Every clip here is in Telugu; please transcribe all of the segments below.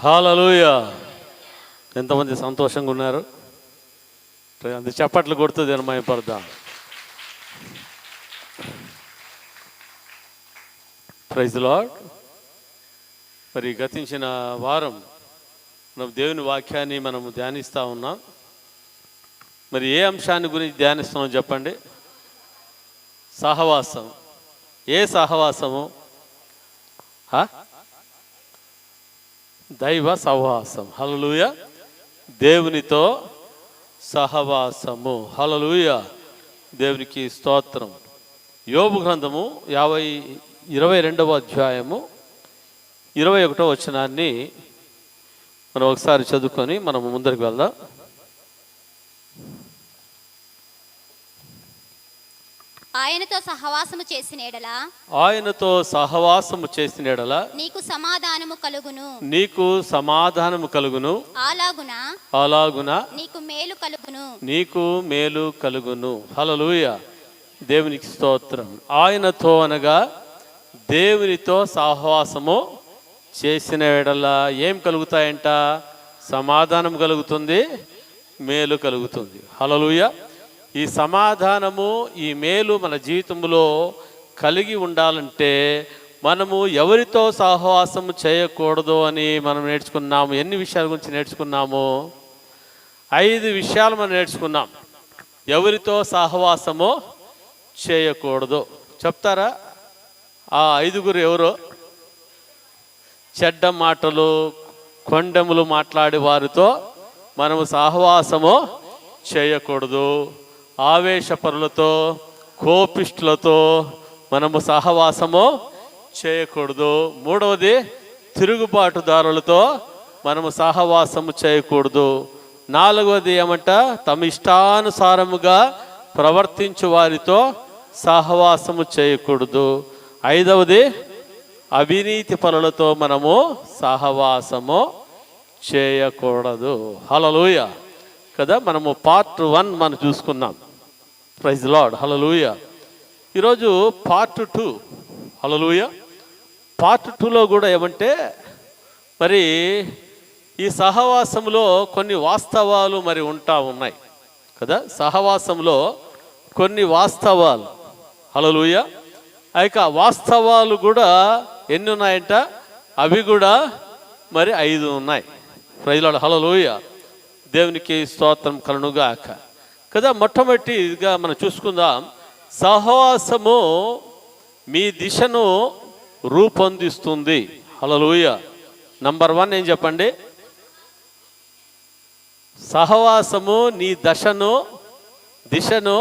హల్లెలూయా. ఎంతమంది సంతోషంగా ఉన్నారు? అది చప్పట్లు కొడుతూ దినమయపడదాం. Praise the lord. మరి గతించిన వారం మనం దేవుని వాక్యాన్ని మనము ధ్యానిస్తూ ఉన్నాం. మరి ఏ అంశాన్ని గురించి ధ్యానిస్తున్నాం చెప్పండి? సహవాసం. ఏ సహవాసము? దైవ సహవాసం. హల్లెలూయా. దేవునితో సహవాసము. హల్లెలూయా. దేవునికి స్తోత్రం. యోబు గ్రంథము 22వ అధ్యాయము 21వ వచనాన్ని మనం ఒకసారి చదువుకొని మనం ముందరికి వెళ్దాం. ఆయనతో సహవాసము చేసిన ఎడల నీకు సమాధానము కలుగును అలాగున నీకు మేలు కలుగును. హల్లెలూయా. దేవునికి స్తోత్రం. ఆయనతో అనగా దేవునితో సహవాసము చేసిన ఎడల ఏం కలుగుతాయంట? సమాధానం కలుగుతుంది, మేలు కలుగుతుంది. హల్లెలూయా. ఈ సమాధానము, ఈ మేలు మన జీవితంలో కలిగి ఉండాలంటే మనము ఎవరితో సహవాసము చేయకూడదు అని మనం నేర్చుకున్నాము. ఎన్ని విషయాల గురించి నేర్చుకున్నాము? 5 విషయాలు మనం నేర్చుకున్నాం. ఎవరితో సహవాసము చేయకూడదు చెప్తారా? ఆ 5 ఎవరో? చెడ్డ మాటలు, కొండెములు మాట్లాడే వారితో మనము సహవాసము చేయకూడదు. ఆవేశపరులతో, కోపిష్టులతో మనము సహవాసము చేయకూడదు. 3వది, తిరుగుబాటుదారులతో మనము సహవాసము చేయకూడదు. 4వది ఏమంట? తమ ఇష్టానుసారముగా ప్రవర్తించు వారితో సహవాసము చేయకూడదు. 5వది, అవినీతి పరులతో మనము సహవాసము చేయకూడదు. హల్లెలూయా కదా. మనము పార్ట్ 1 మనం చూసుకున్నాం. Praise Lord. హల్లెలూయా. ఈరోజు పార్ట్ 2. హల్లెలూయా. పార్ట్ 2లో కూడా ఏమంటే మరి ఈ సహవాసంలో కొన్ని వాస్తవాలు మరి ఉన్నాయి కదా. సహవాసంలో కొన్ని వాస్తవాలు. హల్లెలూయా. ఆ యొక్క వాస్తవాలు కూడా ఎన్ని ఉన్నాయంట? అవి కూడా మరి 5 ఉన్నాయి. Praise Lord. హల్లెలూయా. దేవునికి స్తోత్రం కలుగుగాక కదా. మొట్టమొదటిగా మనం చూసుకుందాం. సహవాసము మీ దిశను రూపొందిస్తుంది. హల్లెలూయా. నంబర్ 1 ఏం చెప్పండి? సహవాసము నీ దిశను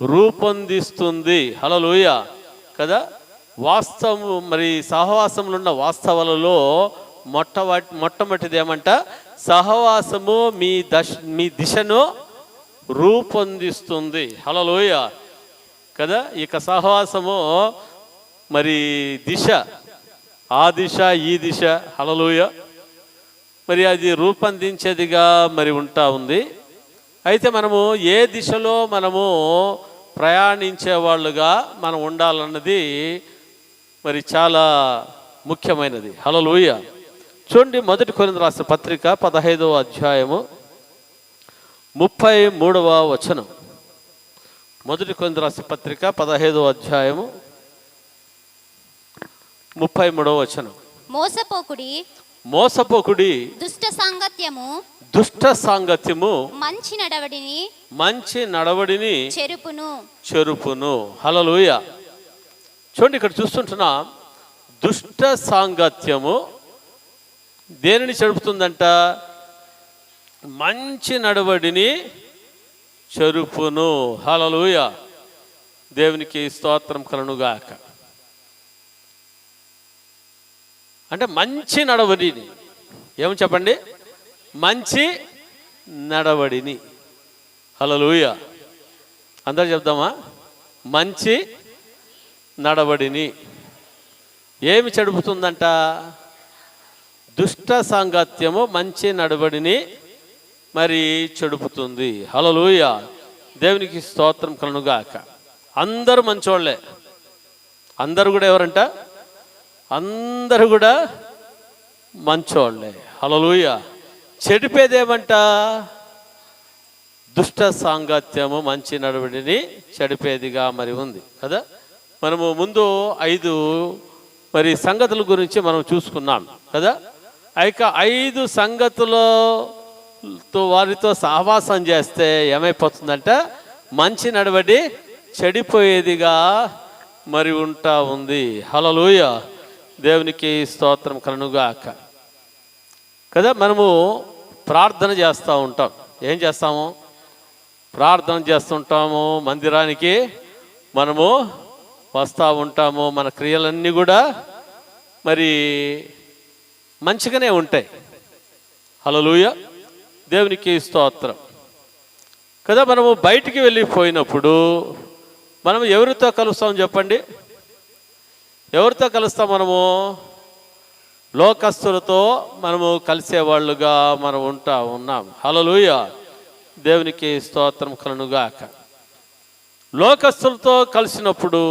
రూపొందిస్తుంది. హల్లెలూయా కదా. వాస్తవము మరి సహవాసంలో ఉన్న వాస్తవాలలో మొట్టమొదటిది ఏమంట? సహవాసము మీ దిశను రూపొందిస్తుంది. హల్లెలూయా కదా. ఇక సహవాసము మరి దిశ, ఆ దిశ, ఈ దిశ. హల్లెలూయా. మరి అది రూపొందించేదిగా మరి ఉంది. అయితే మనము ఏ దిశలో మనము ప్రయాణించే వాళ్ళుగా మనం ఉండాలన్నది మరి చాలా ముఖ్యమైనది. హల్లెలూయా. చూడండి, 1 కొరింథీయులకు రాసిన పత్రిక 15వ అధ్యాయము 33వ వచనం. 1 కొరింథీయులకు రాసిన పత్రిక 15వ అధ్యాయము 33వ వచనం. మోసపోకుడి దుష్ట సాంగత్యము మంచి నడవడిని చెరుపును. హల్లెలూయా. చూడండి, ఇక్కడ చూస్తుంటున్నాం. దుష్ట సాంగత్యము దేనిని చెరుపుతుందంట? మంచి నడవడిని చెరుపును. హల్లెలూయా. దేవునికి స్తోత్రం కలుగుగాక. అంటే మంచి నడవడిని ఏమని చెప్పండి? మంచి నడవడిని. హల్లెలూయా. అందరూ చెప్దామా? మంచి నడవడిని ఏమి చెడుపుతుందంట? దుష్ట సాంగత్యము మంచి నడవడిని మరి చెడుపుతుంది. హల్లెలూయా. దేవునికి స్తోత్రం కలుగుగాక. అందరూ మంచోళ్ళే. అందరూ కూడా ఎవరంట? అందరూ కూడా మంచోళ్ళే. హల్లెలూయా. చెడిపేదేమంట? దుష్ట సాంగత్యము మంచి నడవడిని చెడిపేదిగా మరి ఉంది కదా. మనము ముందు 5 మరి సంగతుల గురించి మనం చూసుకున్నాం కదా. ఇక 5 సంగతులతో వారితో సహవాసం చేస్తే ఏమైపోతుందంట? మంచి నడవడి చెడిపోయేదిగా మరి ఉంటా ఉంది. హల్లెలూయా. దేవునికి స్తోత్రం కలుగుగాక కదా. మనము ప్రార్థన చేస్తూ ఉంటాం. ఏం చేస్తాము? ప్రార్థన చేస్తుంటాము, మందిరానికి మనము వస్తూ ఉంటాము. మన క్రియలన్నీ కూడా మరి మంచిగానే ఉంటాయి. హల్లెలూయా. దేవునికి స్తోత్రం కదా. మనము బయటికి వెళ్ళిపోయినప్పుడు మనం ఎవరితో కలుస్తాం చెప్పండి? ఎవరితో కలుస్తాం మనము? లోకస్తులతో మనము కలిసేవాళ్ళుగా మనం ఉన్నాం. హల్లెలూయా. దేవునికి స్తోత్రం కలుగుగాక. లోకస్తులతో కలిసినప్పుడు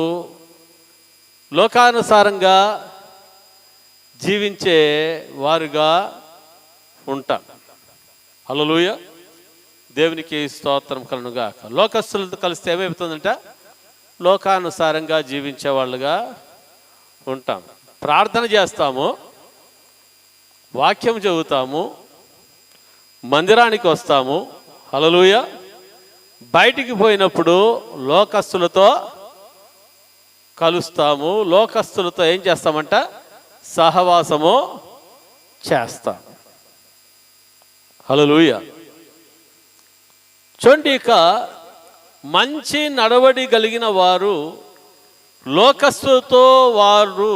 లోకానుసారంగా జీవించే వారుగా ఉంటాం. హల్లెలూయా. దేవునికి స్తోత్రం కలుగుగాక. లోకస్తులతో కలిస్తే ఏమవుతుందంట? లోకానుసారంగా జీవించే వాళ్ళుగా ఉంటాం. ప్రార్థన చేస్తాము, వాక్యం చదువుతాము, మందిరానికి వస్తాము. హల్లెలూయా. బయటికి పోయినప్పుడు లోకస్తులతో కలుస్తాము. లోకస్తులతో ఏం చేస్తామంట? సహవాసము చేస్తాం. హల్లెలూయా. చూడండి, ఇక మంచి నడవడి కలిగిన వారు లోకస్తులతో వారు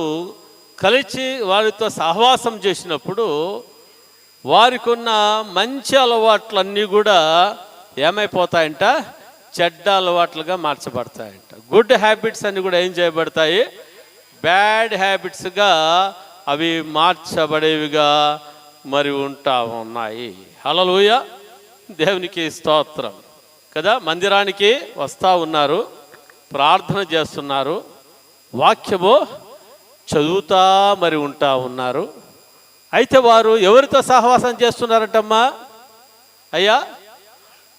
కలిసి వారితో సహవాసం చేసినప్పుడు వారికి ఉన్న మంచి అలవాట్లన్నీ కూడా ఏమైపోతాయంట? చెడ్డ అలవాట్లుగా మార్చబడతాయంట. గుడ్ హ్యాబిట్స్ అన్నీ కూడా ఏం చేయబడతాయి? బ్యాడ్ హ్యాబిట్స్గా అవి మార్చబడేవిగా మరి ఉంటా ఉన్నాయి. హల్లెలూయా. దేవునికి స్తోత్రం కదా. మందిరానికి వస్తూ ఉన్నారు, ప్రార్థన చేస్తున్నారు, వాక్యము చదువుతా మరి ఉంటా ఉన్నారు. అయితే వారు ఎవరితో సహవాసం చేస్తున్నారంటమ్మా? అయ్యా,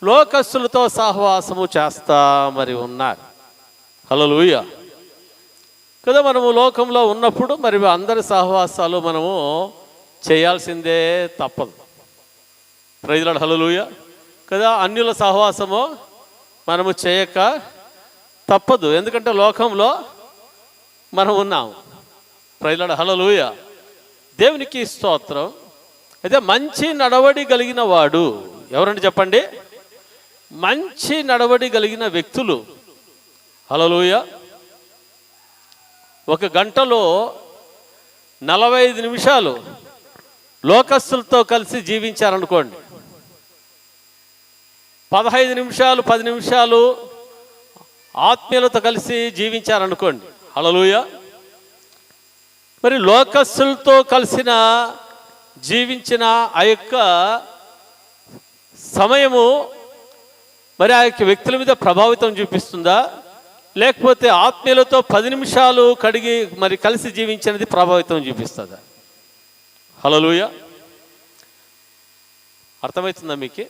లోకస్తులతో సహవాసము చేస్తా మరి ఉన్నారు. హల్లెలూయా కదా. మనము లోకంలో ఉన్నప్పుడు మరి అందరి సహవాసాలు మనము చేయాల్సిందే, తప్పదు. Praise Lord. హల్లెలూయా కదా. అన్యుల సహవాసము మనము చేయక తప్పదు, ఎందుకంటే లోకంలో మనం ఉన్నాము. Praise Lord. హల్లెలూయా. దేవునికి స్తోత్రం. అయితే మంచి నడవడి కలిగిన వాడు ఎవరంటే చెప్పండి? మంచి నడవడి కలిగిన వ్యక్తులు. హల్లెలూయా. ఒక గంటలో 45 నిమిషాలు లోకస్తులతో కలిసి జీవించారనుకోండి, 15 నిమిషాలు 10 నిమిషాలు ఆత్మీయులతో కలిసి జీవించారనుకోండి. హల్లెలూయా. మరి లోకస్తులతో కలిసిన జీవించిన ఆ యొక్క సమయము మరి ఆ యొక్క వ్యక్తుల మీద ప్రభావితం చూపిస్తుందా, లేకపోతే ఆత్మీయులతో 10 నిమిషాలు కడిగి మరి కలిసి జీవించినది ప్రభావితం చూపిస్తుందా? హల్లెలూయా. అర్థమవుతుందా మీకు?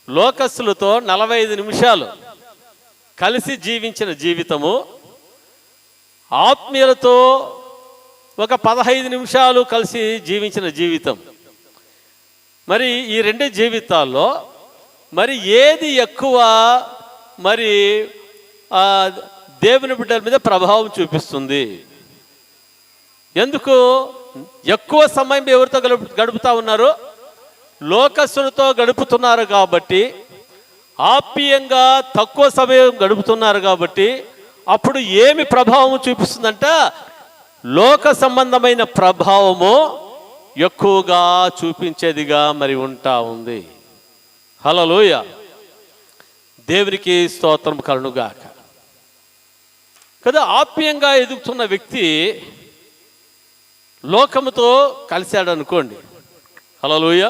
లోకస్తులతో 45 నిమిషాలు కలిసి జీవించిన జీవితము, ఆత్మీయులతో ఒక 15 నిమిషాలు కలిసి జీవించిన జీవితం, మరి ఈ 2 జీవితాల్లో మరి ఏది ఎక్కువ మరి దేవుని బిడ్డల మీద ప్రభావం చూపిస్తుంది? ఎందుకు ఎక్కువ సమయం ఎవరితో గడుపుతా ఉన్నారు? లోకస్తులతో గడుపుతున్నారు కాబట్టి, ఆప్యాయంగా తక్కువ సమయం గడుపుతున్నారు కాబట్టి అప్పుడు ఏమి ప్రభావం చూపిస్తుందంట? లోక సంబంధమైన ప్రభావము ఎక్కువగా చూపించేదిగా మరి ఉంటా ఉంది. హల్లెలూయా. దేవునికి స్తోత్రం కలుగుగాక కదా. ఆత్మీయంగా ఎదుగుతున్న వ్యక్తి లోకముతో కలిశాడు అనుకోండి. హల్లెలూయా.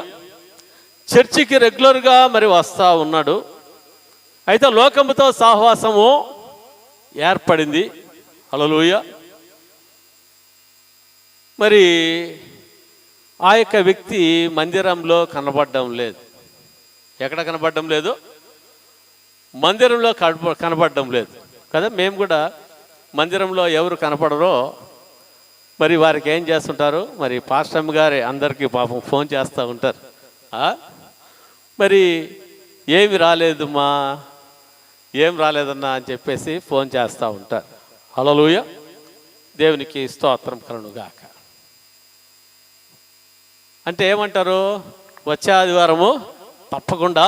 చర్చికి రెగ్యులర్గా మరి వస్తూ ఉన్నాడు, అయితే లోకముతో సహవాసము ఏర్పడింది. హల్లెలూయా. మరి ఆ యొక్క వ్యక్తి మందిరంలో కనబడడం లేదు. ఎక్కడ కనబడడం లేదు? మందిరంలో కనబడడం లేదు కదా. మేము కూడా మందిరంలో ఎవరు కనపడరో మరి వారికి ఏం చేస్తుంటారు, మరి పాస్టమ్ గారే అందరికీ పాపం ఫోన్ చేస్తూ ఉంటారు. మరి ఏమి రాలేదమ్మా, ఏం రాలేదన్నా అని చెప్పేసి ఫోన్ చేస్తూ ఉంటారు. హల్లెలూయా, దేవునికి స్తోత్రం కలుగునుగాక. అంటే ఏమంటారు? వచ్చే ఆదివారము తప్పకుండా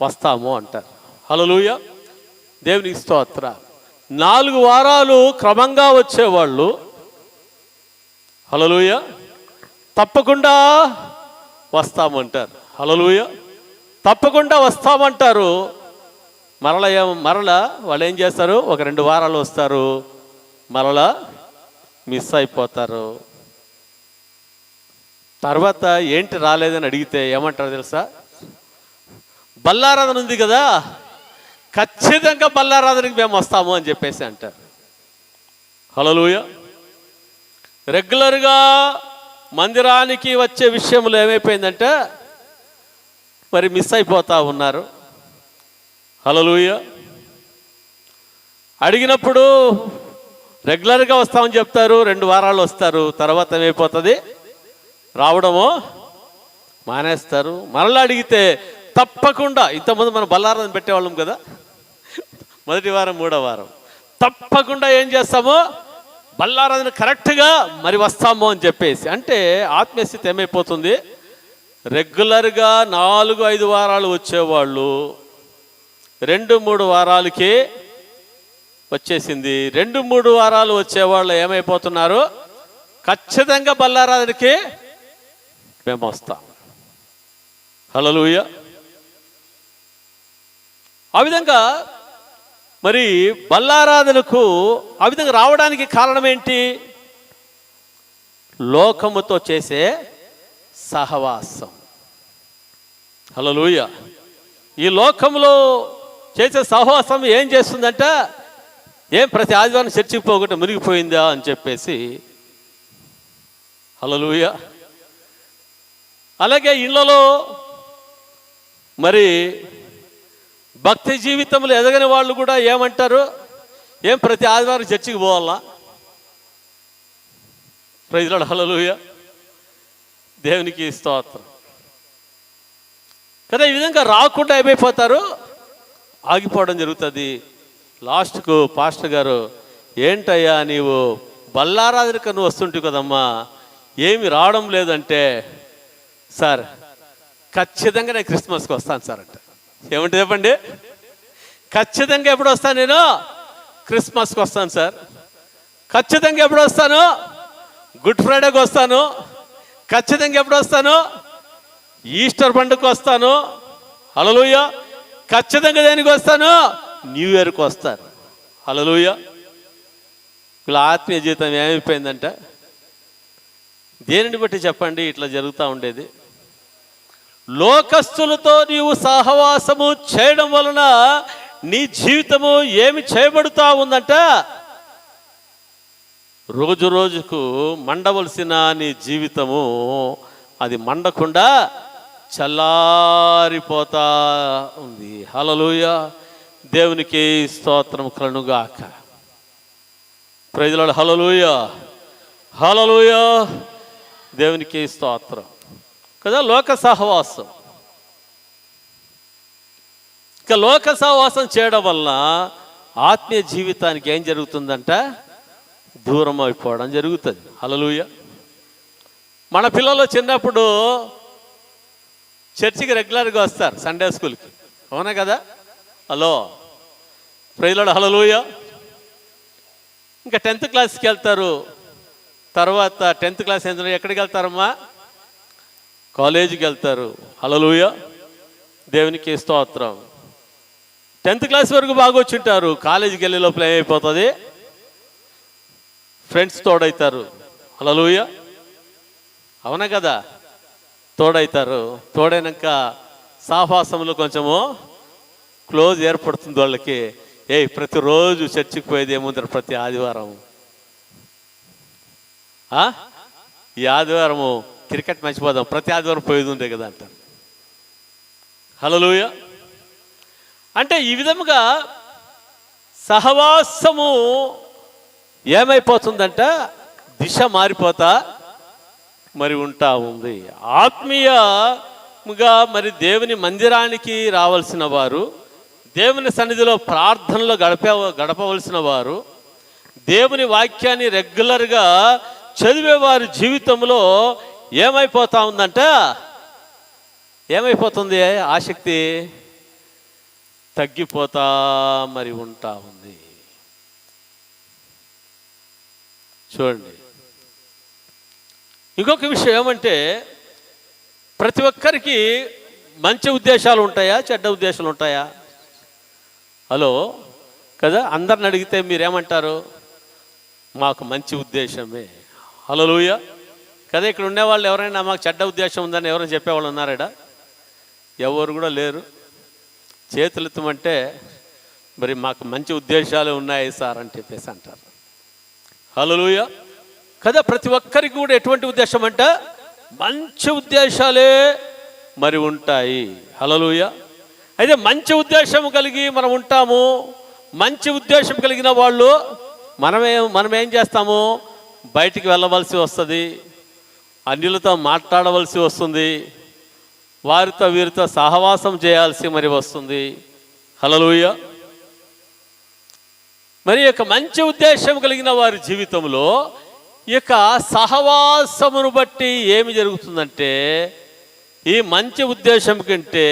వస్తాము అంటారు. హల్లెలూయా, దేవునికి స్తోత్ర. 4 వారాలు క్రమంగా వచ్చేవాళ్ళు హల్లెలూయా తప్పకుండా వస్తామంటారు. హల్లెలూయా తప్పకుండా వస్తామంటారు. మరలా వాళ్ళు ఏం చేస్తారు? ఒక 2 వారాలు వస్తారు, మరలా మిస్ అయిపోతారు. తర్వాత ఏంటి రాలేదని అడిగితే ఏమంటారు తెలుసా? బల్లారాధన ఉంది కదా, ఖచ్చితంగా బల్లారాధనకి మేము వస్తాము అని చెప్పేసి అంటారు. హల్లెలూయా రెగ్యులర్గా మందిరానికి వచ్చే విషయంలో ఏమైపోయిందంటే మరి మిస్ అయిపోతూ ఉన్నారు. హల్లెలూయా అడిగినప్పుడు రెగ్యులర్గా వస్తామని చెప్తారు, 2 వారాలు వస్తారు, తర్వాత ఏమైపోతుంది? రావడమో మానేస్తారు. మరలా అడిగితే తప్పకుండా, ఇంతకుముందు మనం బల్లారాధన పెట్టేవాళ్ళం కదా, మొదటి వారం 3వ వారం తప్పకుండా ఏం చేస్తామో బల్లారాధన కరెక్ట్గా మరి వస్తాము అని చెప్పేసి. అంటే ఆత్మీయస్థితి ఏమైపోతుంది? రెగ్యులర్గా 4-5 వారాలు వచ్చేవాళ్ళు 2-3 వారాలకి వచ్చేసింది. 2-3 వారాలు వచ్చేవాళ్ళు ఏమైపోతున్నారు? ఖచ్చితంగా బల్లారాధనకి మేము వస్తాం. హల్లెలూయా ఆ విధంగా మరి బల్లారాధనకు ఆ విధంగా రావడానికి కారణం ఏంటి? లోకముతో చేసే సహవాసం. హల్లెలూయా ఈ లోకంలో చేసే సహవాసం ఏం చేస్తుందంటే, ఏం ప్రతి ఆదివారం చర్చికి పోగొట్ట మునిగిపోయిందా అని చెప్పేసి. హల్లెలూయా అలాగే ఇళ్లలో మరి భక్తి జీవితంలో ఎదగని వాళ్ళు కూడా ఏమంటారు? ఏం ప్రతి ఆదివారం చర్చికి పోవాలా? ప్రైజ్ లార్డ్ హల్లెలూయా దేవునికి స్తోత్రం కదా. ఈ విధంగా రాకుండా ఏమైపోతారు? ఆగిపోవడం జరుగుతుంది. లాస్ట్కు పాస్టర్ గారు, ఏంటయ్యా నీవు బల్లారాధనకు నువ్వు వస్తుంటావు కదమ్మా, ఏమి రావడం లేదంటే, సార్ ఖచ్చితంగా నేను క్రిస్మస్కి వస్తాను సార్ అంటే. ఏమంటే చెప్పండి? ఖచ్చితంగా ఎప్పుడు వస్తాను? నేను క్రిస్మస్కి వస్తాను సార్. ఖచ్చితంగా ఎప్పుడు వస్తాను? గుడ్ ఫ్రైడేకి వస్తాను. ఖచ్చితంగా ఎప్పుడు వస్తాను? ఈస్టర్ పండుగకు వస్తాను. హల్లెలూయా ఖచ్చితంగా దేనికి వస్తాను? న్యూ ఇయర్కి వస్తాను. హల్లెలూయా ఇలా ఆత్మీయ జీవితం ఏమైపోయిందంటే, దేనిని బట్టి చెప్పండి ఇట్లా జరుగుతూ ఉండేది? లోకస్తులతో నీవు సహవాసము చేయడం వలన నీ జీవితము ఏమి చేయబడుతూ ఉందంట? రోజు రోజుకు మండవలసిన నీ జీవితము అది మండకుండా చల్లారిపోతా ఉంది. హల్లెలూయా దేవునికి స్తోత్రం కలుగునుగాక. ప్రైజ్ లార్డ్ హల్లెలూయా హల్లెలూయా దేవునికి స్తోత్రం కదా. లోక సహవాసం, ఇక లోక సహవాసం చేయడం వల్ల ఆత్మీయ జీవితానికి ఏం జరుగుతుందంట? దూరం అయిపోవడం జరుగుతుంది. హల్లెలూయా మన పిల్లలు చిన్నప్పుడు చర్చికి రెగ్యులర్గా వస్తారు, సండే స్కూల్కి, అవునా కదా? హలో ప్రైజ్ లార్డ్ హల్లెలూయా ఇంకా 10th క్లాస్కి వెళ్తారు. తర్వాత 10th క్లాస్ ఎక్కడికి వెళ్తారమ్మా? కాలేజీకి వెళ్తారు. హల్లెలూయా దేవునికి స్తోత్రం. 10th క్లాస్ వరకు బాగా వచ్చింటారు. కాలేజీకి వెళ్ళే లోపల ఏమైపోతుంది? ఫ్రెండ్స్ తోడవుతారు. హల్లెలూయా అవునా కదా? తోడవుతారు. తోడైనాక సహవాసంలో కొంచెము క్లోజ్ ఏర్పడుతుంది వాళ్ళకి. ప్రతిరోజు చర్చికి పోయేది ఏముంటారు? ప్రతి ఆదివారం ఈ ఆదివారము క్రికెట్ మ్యాచ్ పోదాం, ప్రతి ఆదివారం పోయేది ఉండే కదా అంటారు. హల్లెలూయా. అంటే ఈ విధముగా సహవాసము ఏమైపోతుందంట, దిశ మారిపోతా మరి ఉంటా ఉంది. ఆత్మీయముగా మరి దేవుని మందిరానికి రావాల్సిన వారు, దేవుని సన్నిధిలో ప్రార్థనలో గడపవలసిన వారు, దేవుని వాక్యాన్ని రెగ్యులర్గా చదివేవారి జీవితంలో ఏమైపోతా ఉందంట, ఏమైపోతుంది, ఆసక్తి తగ్గిపోతా మరి ఉంటా ఉంది. చూడండి, ఇంకొక విషయం ఏమంటే, ప్రతి ఒక్కరికి మంచి ఉద్దేశాలు ఉంటాయా, చెడ్డ ఉద్దేశాలు ఉంటాయా? హలో కదా, అందరిని అడిగితే మీరేమంటారు? మాకు మంచి ఉద్దేశమే. హల్లెలూయా కదా. ఇక్కడ ఉండేవాళ్ళు ఎవరైనా మాకు చెడ్డ ఉద్దేశం ఉందని ఎవరైనా చెప్పేవాళ్ళు ఉన్నారా? ఎవరు కూడా లేరు. చేతులు ఎత్తమంటే మరి మాకు మంచి ఉద్దేశాలు ఉన్నాయి సార్ అని చెప్పేసి అంటారు. హల్లెలూయా కదా. ప్రతి ఒక్కరికి కూడా ఎటువంటి ఉద్దేశం అంటే మంచి ఉద్దేశాలే మరి ఉంటాయి. హల్లెలూయా. అయితే మంచి ఉద్దేశం కలిగి మనం ఉంటాము. మంచి ఉద్దేశం కలిగిన వాళ్ళు మనం ఏం చేస్తాము, బయటికి వెళ్ళవలసి వస్తుంది, అన్యులతో మాట్లాడవలసి వస్తుంది, వారితో వీరితో సహవాసం చేయాల్సి మరి వస్తుంది. హల్లెలూయా. మరి యొక్క మంచి ఉద్దేశం కలిగిన వారి జీవితంలో ఇక సహవాసమును బట్టి ఏమి జరుగుతుందంటే, ఈ మంచి ఉద్దేశం కంటే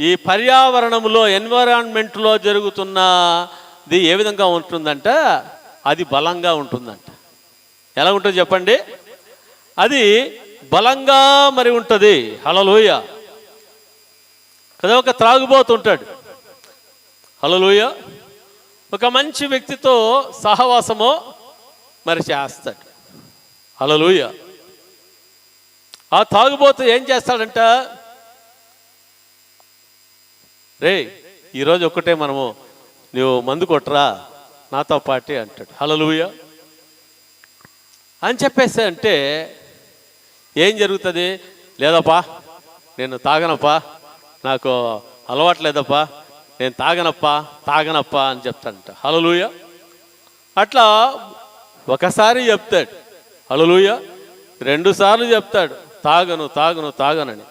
ఈ పర్యావరణంలో, ఎన్విరాన్మెంట్లో జరుగుతున్నది ఏ విధంగా ఉంటుందంట, అది బలంగా ఉంటుందంట. ఎలా ఉంటుంది చెప్పండి? అది బలంగా మరి ఉంటుంది. హల్లెలూయా కదా. ఒక త్రాగుబోతుంటాడు, హల్లెలూయా, ఒక మంచి వ్యక్తితో సహవాసము మరి చేస్తాడు. హల్లెలూయా. ఆ తాగుబోతు ఏం చేస్తాడంట, రే ఈరోజు ఒక్కటే మనము నువ్వు మందు కొట్టరా నాతో పాటి అంటాడు. హల్లెలూయా అని చెప్పేసి అంటే ఏం జరుగుతుంది? లేదప్పా నేను తాగనప్పా, నాకు అలవాట్లేదప్పా, నేను తాగనప్పా అని చెప్తాడంట. హల్లెలూయా. అట్లా ఒకసారి చెప్తాడు, హల్లెలూయా, 2 సార్లు చెప్తాడు తాగనని.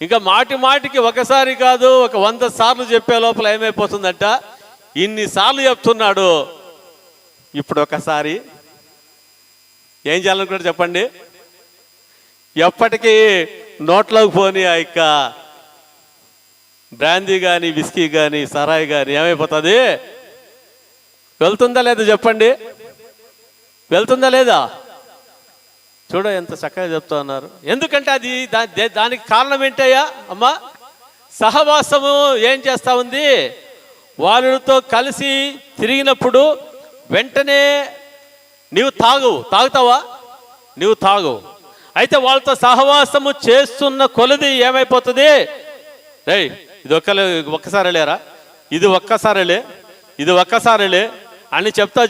ఇంకా మాటికి ఒకసారి కాదు, ఒక 100 సార్లు చెప్పే లోపల ఏమైపోతుందంట, ఇన్నిసార్లు చెప్తున్నాడు, ఇప్పుడు ఒకసారి ఏం చేయాలనుకున్నాడు చెప్పండి? ఎప్పటికీ నోట్లోకి పోని ఆ యొక్క బ్రాందీ కానీ, విస్కీ కానీ, సరాయి కానీ ఏమైపోతుంది? వెళ్తుందా లేదా చెప్పండి? వెళ్తుందా లేదా? చూడ ఎంత చక్కగా చెప్తా ఉన్నారు. ఎందుకంటే అది దానికి కారణం ఏంటయ్యా అమ్మా? సహవాసము ఏం చేస్తా ఉంది? వాళ్ళతో కలిసి తిరిగినప్పుడు వెంటనే నీవు తాగుతావా? నీవు తాగవు. అయితే వాళ్ళతో సహవాసము చేస్తున్న కొలది ఏమైపోతుంది? రేయ్ ఇది ఒక్కసారి లేరా, ఇది ఒక్కసారిలే అని చెప్తా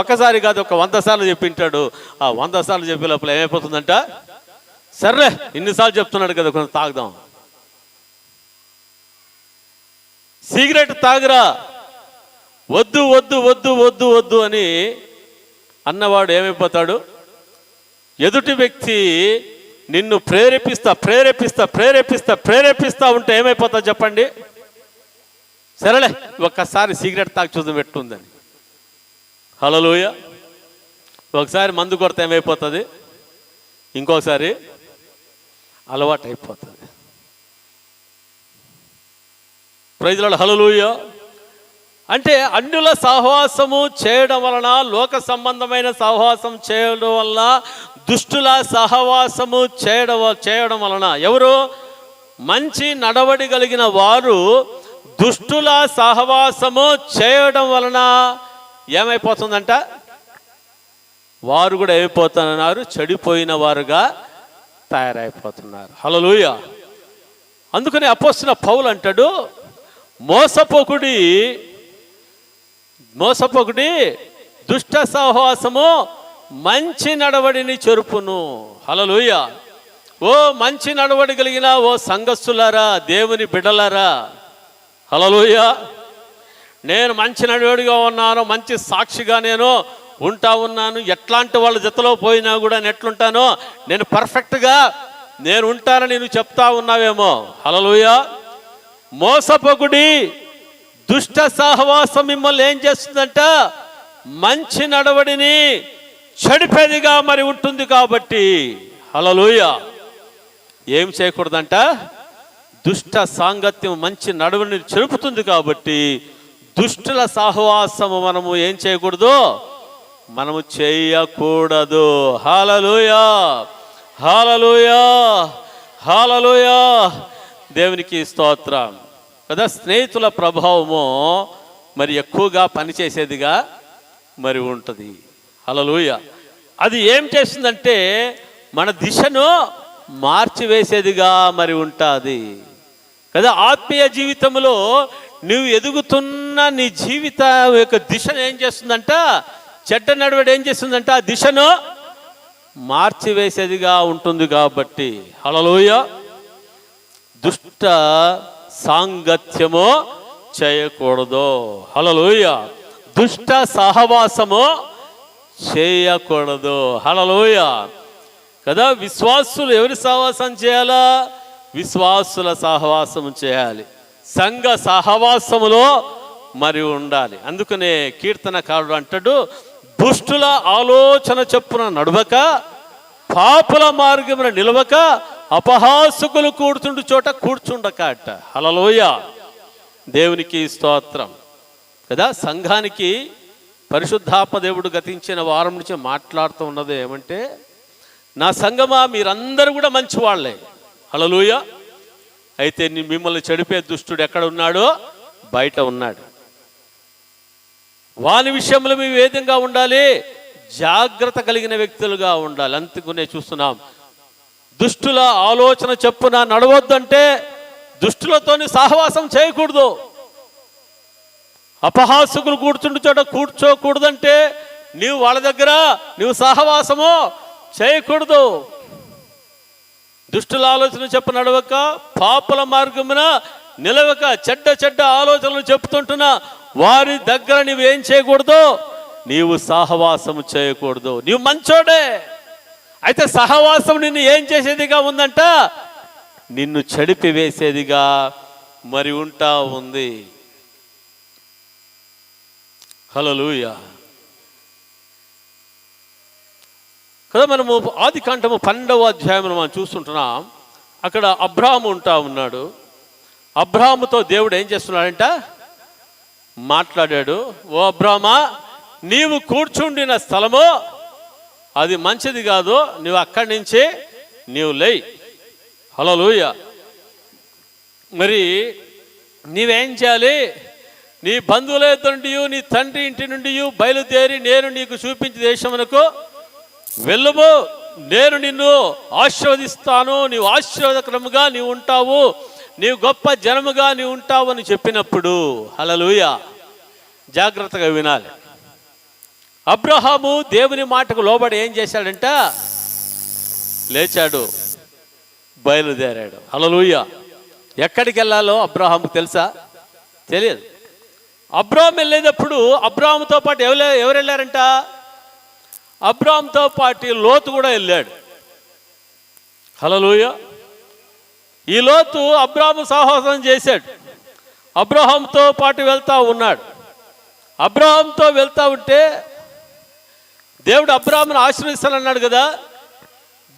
ఒక్కసారి కాదు, ఒక 100 సార్లు చెప్పింటాడు. ఆ 100 సార్లు చెప్పే లోపల ఏమైపోతుందంట, సర్లే ఇన్నిసార్లు చెప్తున్నాడు కదా కొంచెం తాగుదాం. సిగరెట్ తాగురా, వద్దు అని అన్నవాడు ఏమైపోతాడు? ఎదుటి వ్యక్తి నిన్ను ప్రేరేపిస్తా ఉంటే ఏమైపోతా చెప్పండి? సరేలే ఒక్కసారి సిగరెట్ తాగి చూద్దాం పెట్టుందని. హల్లెలూయా. ఒకసారి మందు కొడితే ఏమైపోతుంది? ఇంకొకసారి అలవాటు అయిపోతుంది. Praise Lord. హల్లెలూయా. అంటే అన్యుల సహవాసము చేయడం వలన, లోక సంబంధమైన సహవాసం చేయడం వలన, దుష్టుల సహవాసము చేయడం వలన, ఎవరు మంచి నడవడి కలిగిన వారు దుష్టుల సహవాసము చేయడం వలన ఏమైపోతుందంట, వారు కూడా ఏమైపోతున్నారు? చెడిపోయిన వారుగా తయారైపోతున్నారు. హల్లెలూయా. అందుకని అపోస్తలుడైన పౌలు అంటాడు, మోసపోకుడి దుష్ట సహవాసము మంచి నడవడిని చెరుపును. హల్లెలూయా. ఓ మంచి నడవడి కలిగిన ఓ సంఘస్థులారా, దేవుని బిడ్డలారా, హల్లెలూయా. నేను మంచి నడవడిగా ఉన్నాను, మంచి సాక్షిగా నేను ఉంటా ఉన్నాను. ఎట్లాంటి వాళ్ళ జతలో పోయినా కూడా నేను ఎట్లుంటానో నేను పర్ఫెక్ట్గా నేను ఉంటానని నువ్వు చెప్తా ఉన్నావేమో. హల్లెలూయా. మోసపోకుడి, దుష్ట సహవాసం మిమ్మల్ని ఏం చేస్తుందంట? మంచి నడవడిని చెడిపేదిగా మరి ఉంటుంది. కాబట్టి హల్లెలూయా. ఏం చేయకూడదంట? దుష్ట సాంగత్యం మంచి నడవడిని చెరుపుతుంది. కాబట్టి దుష్టుల సహవాసము మనము ఏం చేయకూడదు? మనము చేయకూడదు. హల్లెలూయా, హల్లెలూయా, హల్లెలూయా. దేవునికి స్తోత్రం కదా. స్నేహితుల ప్రభావము మరి ఎక్కువగా పనిచేసేదిగా మరి ఉంటుంది. హల్లెలూయా. అది ఏం చేస్తుందంటే మన దిశను మార్చివేసేదిగా మరి ఉంటుంది కదా. ఆత్మీయ జీవితంలో నువ్వు ఎదుగుతున్న నీ జీవిత యొక్క దిశను ఏం చేస్తుందంట? చెడ్డ నడవడి ఏం చేస్తుందంట? ఆ దిశను మార్చివేసేదిగా ఉంటుంది. కాబట్టి హల్లెలూయా. దుష్ట సాంగత్యము చేయకూడదు. హల్లెలూయా. దుష్ట సహవాసము చేయకూడదు. హల్లెలూయా కదా. విశ్వాసులు ఎవరి సహవాసం చేయాలా? విశ్వాసుల సహవాసం చేయాలి. సంఘ సహవాసములో మరి ఉండాలి. అందుకనే కీర్తనకారుడు అంటాడు, దుష్టుల ఆలోచన చొప్పున నడవక, పాపుల మార్గమున నిలవక, అపహాసకులు కూర్చుండు చోట కూర్చుండక అట. హల్లెలూయా. దేవునికి స్తోత్రం కదా. సంఘానికి పరిశుద్ధాత్మ దేవుడు గతించిన వారం నుంచి మాట్లాడుతూ ఉన్నది ఏమంటే, నా సంఘమా మీరందరూ కూడా మంచి వాళ్ళే. హల్లెలూయా. అయితే మిమ్మల్ని చెడిపే దుష్టుడు ఎక్కడ ఉన్నాడో? బయట ఉన్నాడు. వాని విషయంలో మేము ఏ విధంగా ఉండాలి? జాగ్రత్త కలిగిన వ్యక్తులుగా ఉండాలి. అందుకునే చూస్తున్నాం, దుష్టుల ఆలోచన చొప్పున నడవద్దంటే దుష్టులతోని సహవాసం చేయకూడదు. అపహాసకులు కూర్చుండు చోట కూర్చోకూడదంటే నీవు వాళ్ళ దగ్గర నువ్వు సహవాసము చేయకూడదు. దుష్టుల ఆలోచన చెప్పు నడవక, పాపుల మార్గమున నిలవక, చెడ్డ చెడ్డ ఆలోచనలు చెప్తుంటున్నా వారి దగ్గర నువ్వేం చేయకూడదు? నీవు సహవాసము చేయకూడదు. నీవు మంచోడే, అయితే సహవాసం నిన్ను ఏం చేసేదిగా ఉందంట? నిన్ను చెడిపి వేసేదిగా మరి ఉంటా ఉంది. హల్లెలూయా కదా. మనము ఆదికాండము 12వ అధ్యాయంలో మనం చూస్తుంటున్నాం. అక్కడ అబ్రాహాము ఉంటా ఉన్నాడు. అబ్రాహాముతో దేవుడు ఏం చేస్తున్నాడంట? మాట్లాడాడు. ఓ అబ్రాహామా, నీవు కూర్చుండిన స్థలము అది మంచిది కాదు, నువ్వు అక్కడి నుంచి నీవు లేయి. హల్లెలూయా. మరి నీవేం చేయాలి? నీ బంధువుల నుండి, నీ తండ్రి ఇంటి నుండి బయలుదేరి నేను నీకు చూపించే దేశమునకు వెళ్ళుము. నేను నిన్ను ఆశీర్వదిస్తాను, నీవు ఆశీర్వాదకరముగా నీవు ఉంటావు, నీవు గొప్ప జనముగా నీవు ఉంటావు అని చెప్పినప్పుడు, హల్లెలూయా, జాగ్రత్తగా వినాలి. అబ్రహాము దేవుని మాటకు లోబడి ఏం చేశాడంట? లేచాడు, బయలుదేరాడు. హల్లెలూయా. ఎక్కడికి వెళ్ళాలో అబ్రహాముకు తెలుసా? తెలియదు. అబ్రహాం వెళ్ళేటప్పుడు అబ్రహాముతో పాటు ఎవరు వెళ్ళారంట? అబ్రహాంతో పాటు లోతు కూడా వెళ్ళాడు. హల్లెలూయా. ఈ లోతు అబ్రహాము సహవాసం చేశాడు, అబ్రహాంతో పాటు వెళ్తా ఉన్నాడు. అబ్రహాంతో వెళ్తా ఉంటే దేవుడు అబ్రహామును ఆశీర్వదిస్తానన్నాడు కదా.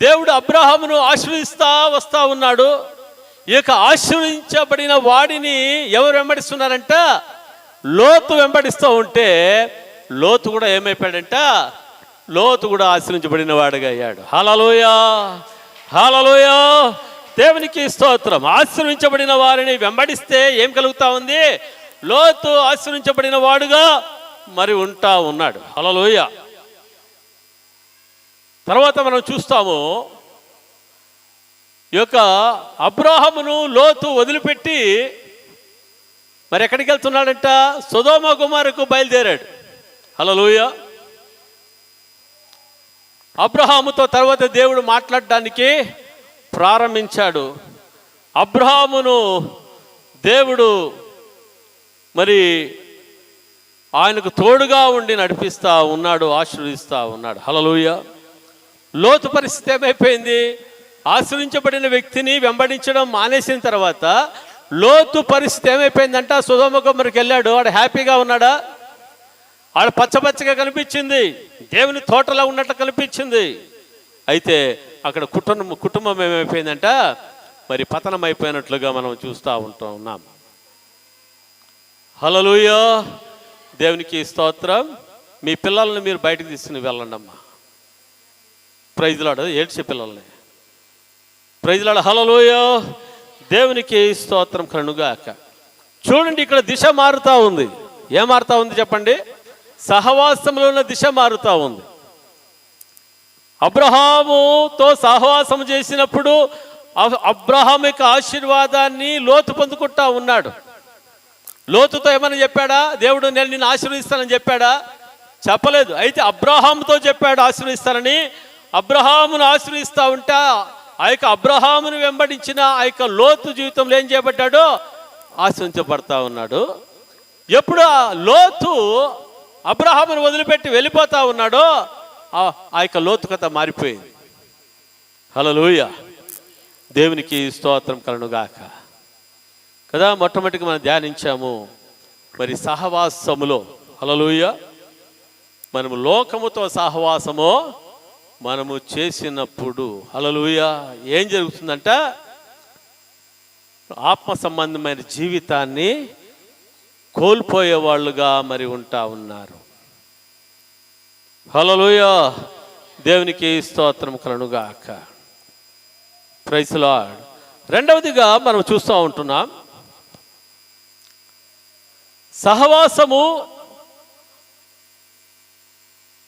దేవుడు అబ్రహామును ఆశీర్వదిస్తా వస్తా ఉన్నాడు. ఈ యొక్క ఆశీర్వదించబడిన వాడిని ఎవరు వెంబడిస్తున్నారంట? లోతు వెంబడిస్తూ ఉంటే లోతు కూడా ఏమైపోయాడంట? లోతు కూడా ఆశీర్వించబడిన వాడిగా అయ్యాడు. హల్లెలూయా, హల్లెలూయా. దేవునికి స్తోత్రం. ఆశీర్వించబడిన వారిని వెంబడిస్తే ఏం కలుగుతా ఉంది? లోతు ఆశీర్వించబడిన వాడుగా మరి ఉంటా ఉన్నాడు. హల్లెలూయా. తర్వాత మనం చూస్తాము, ఈ యొక్క అబ్రాహామును లోతు వదిలిపెట్టి మరి ఎక్కడికి వెళ్తున్నాడంట? సొదొమ గొమొరకు బయలుదేరాడు. హల్లెలూయా. అబ్రహాముతో తర్వాత దేవుడు మాట్లాడడానికి ప్రారంభించాడు. అబ్రహామును దేవుడు మరి ఆయనకు తోడుగా ఉండి నడిపిస్తూ ఉన్నాడు, ఆశీర్వదిస్తూ ఉన్నాడు. హల్లెలూయా. లోతు పరిస్థితి ఏమైపోయింది? ఆశ్రయించబడిన వ్యక్తిని వెంబడించడం మానేసిన తర్వాత లోతు పరిస్థితి ఏమైపోయిందంట? సొదొమ గొమొర్రాకి వెళ్ళాడు. ఆడ హ్యాపీగా ఉన్నాడా? ఆడ పచ్చపచ్చగా కనిపించింది, దేవుని తోటలో ఉన్నట్లు కనిపించింది. అయితే అక్కడ కుటుంబం ఏమైపోయిందంట? మరి పతనం అయిపోయినట్లుగా మనం చూస్తూ ఉన్నాం. హల్లెలూయా. దేవునికి స్తోత్రం. మీ పిల్లల్ని మీరు బయటకు తీసుకుని వెళ్ళండి అమ్మా. Praise Lord. ఏడ్చే పిల్లల్ని ప్రైజ్ లార్డ్. హల్లెలూయా. దేవునికి స్తోత్రం కలుగుగాక. చూడండి, ఇక్కడ దిశ మారుతూ ఉంది. ఏం మారుతూ ఉంది చెప్పండి? సహవాసంలో ఉన్న దిశ మారుతూ ఉంది. అబ్రహాముతో సహవాసం చేసినప్పుడు అబ్రహాం యొక్క ఆశీర్వాదాన్ని లోతు పొందుకుంటా ఉన్నాడు. లోతుతో ఏమని చెప్పాడా? దేవుడు నేను నిన్ను ఆశీర్వదిస్తానని చెప్పాడా? చెప్పలేదు. అయితే అబ్రహాముతో చెప్పాడు ఆశీర్వదిస్తానని. అబ్రహామును ఆశీర్వదిస్తూ ఉంటా ఆ యొక్క అబ్రహామును వెంబడించిన ఆ యొక్క లోతు జీవితంలో ఏం చేయబడ్డాడో? ఆశీర్వించబడతా ఉన్నాడు. ఎప్పుడు ఆ లోతు అబ్రహామును వదిలిపెట్టి వెళ్ళిపోతా ఉన్నాడో ఆ యొక్క లోతు కథ మారిపోయింది. హల్లెలూయా. దేవునికి స్తోత్రం కలుగుగాక. కదా మొట్టమొదటిగా మనం ధ్యానించాము మరి సహవాసములో. హల్లెలూయా. మనము లోకముతో సహవాసము మనము చేసినప్పుడు హల్లెలూయా ఏం జరుగుతుందంట? ఆత్మ సంబంధమైన జీవితాన్ని కోల్పోయే వాళ్ళుగా మరి ఉంటా ఉన్నారు. హల్లెలూయా. దేవునికి స్తోత్రం కలుగుగాక. Praise Lord. రెండవదిగా మనం చూస్తూ ఉంటున్నాం, సహవాసము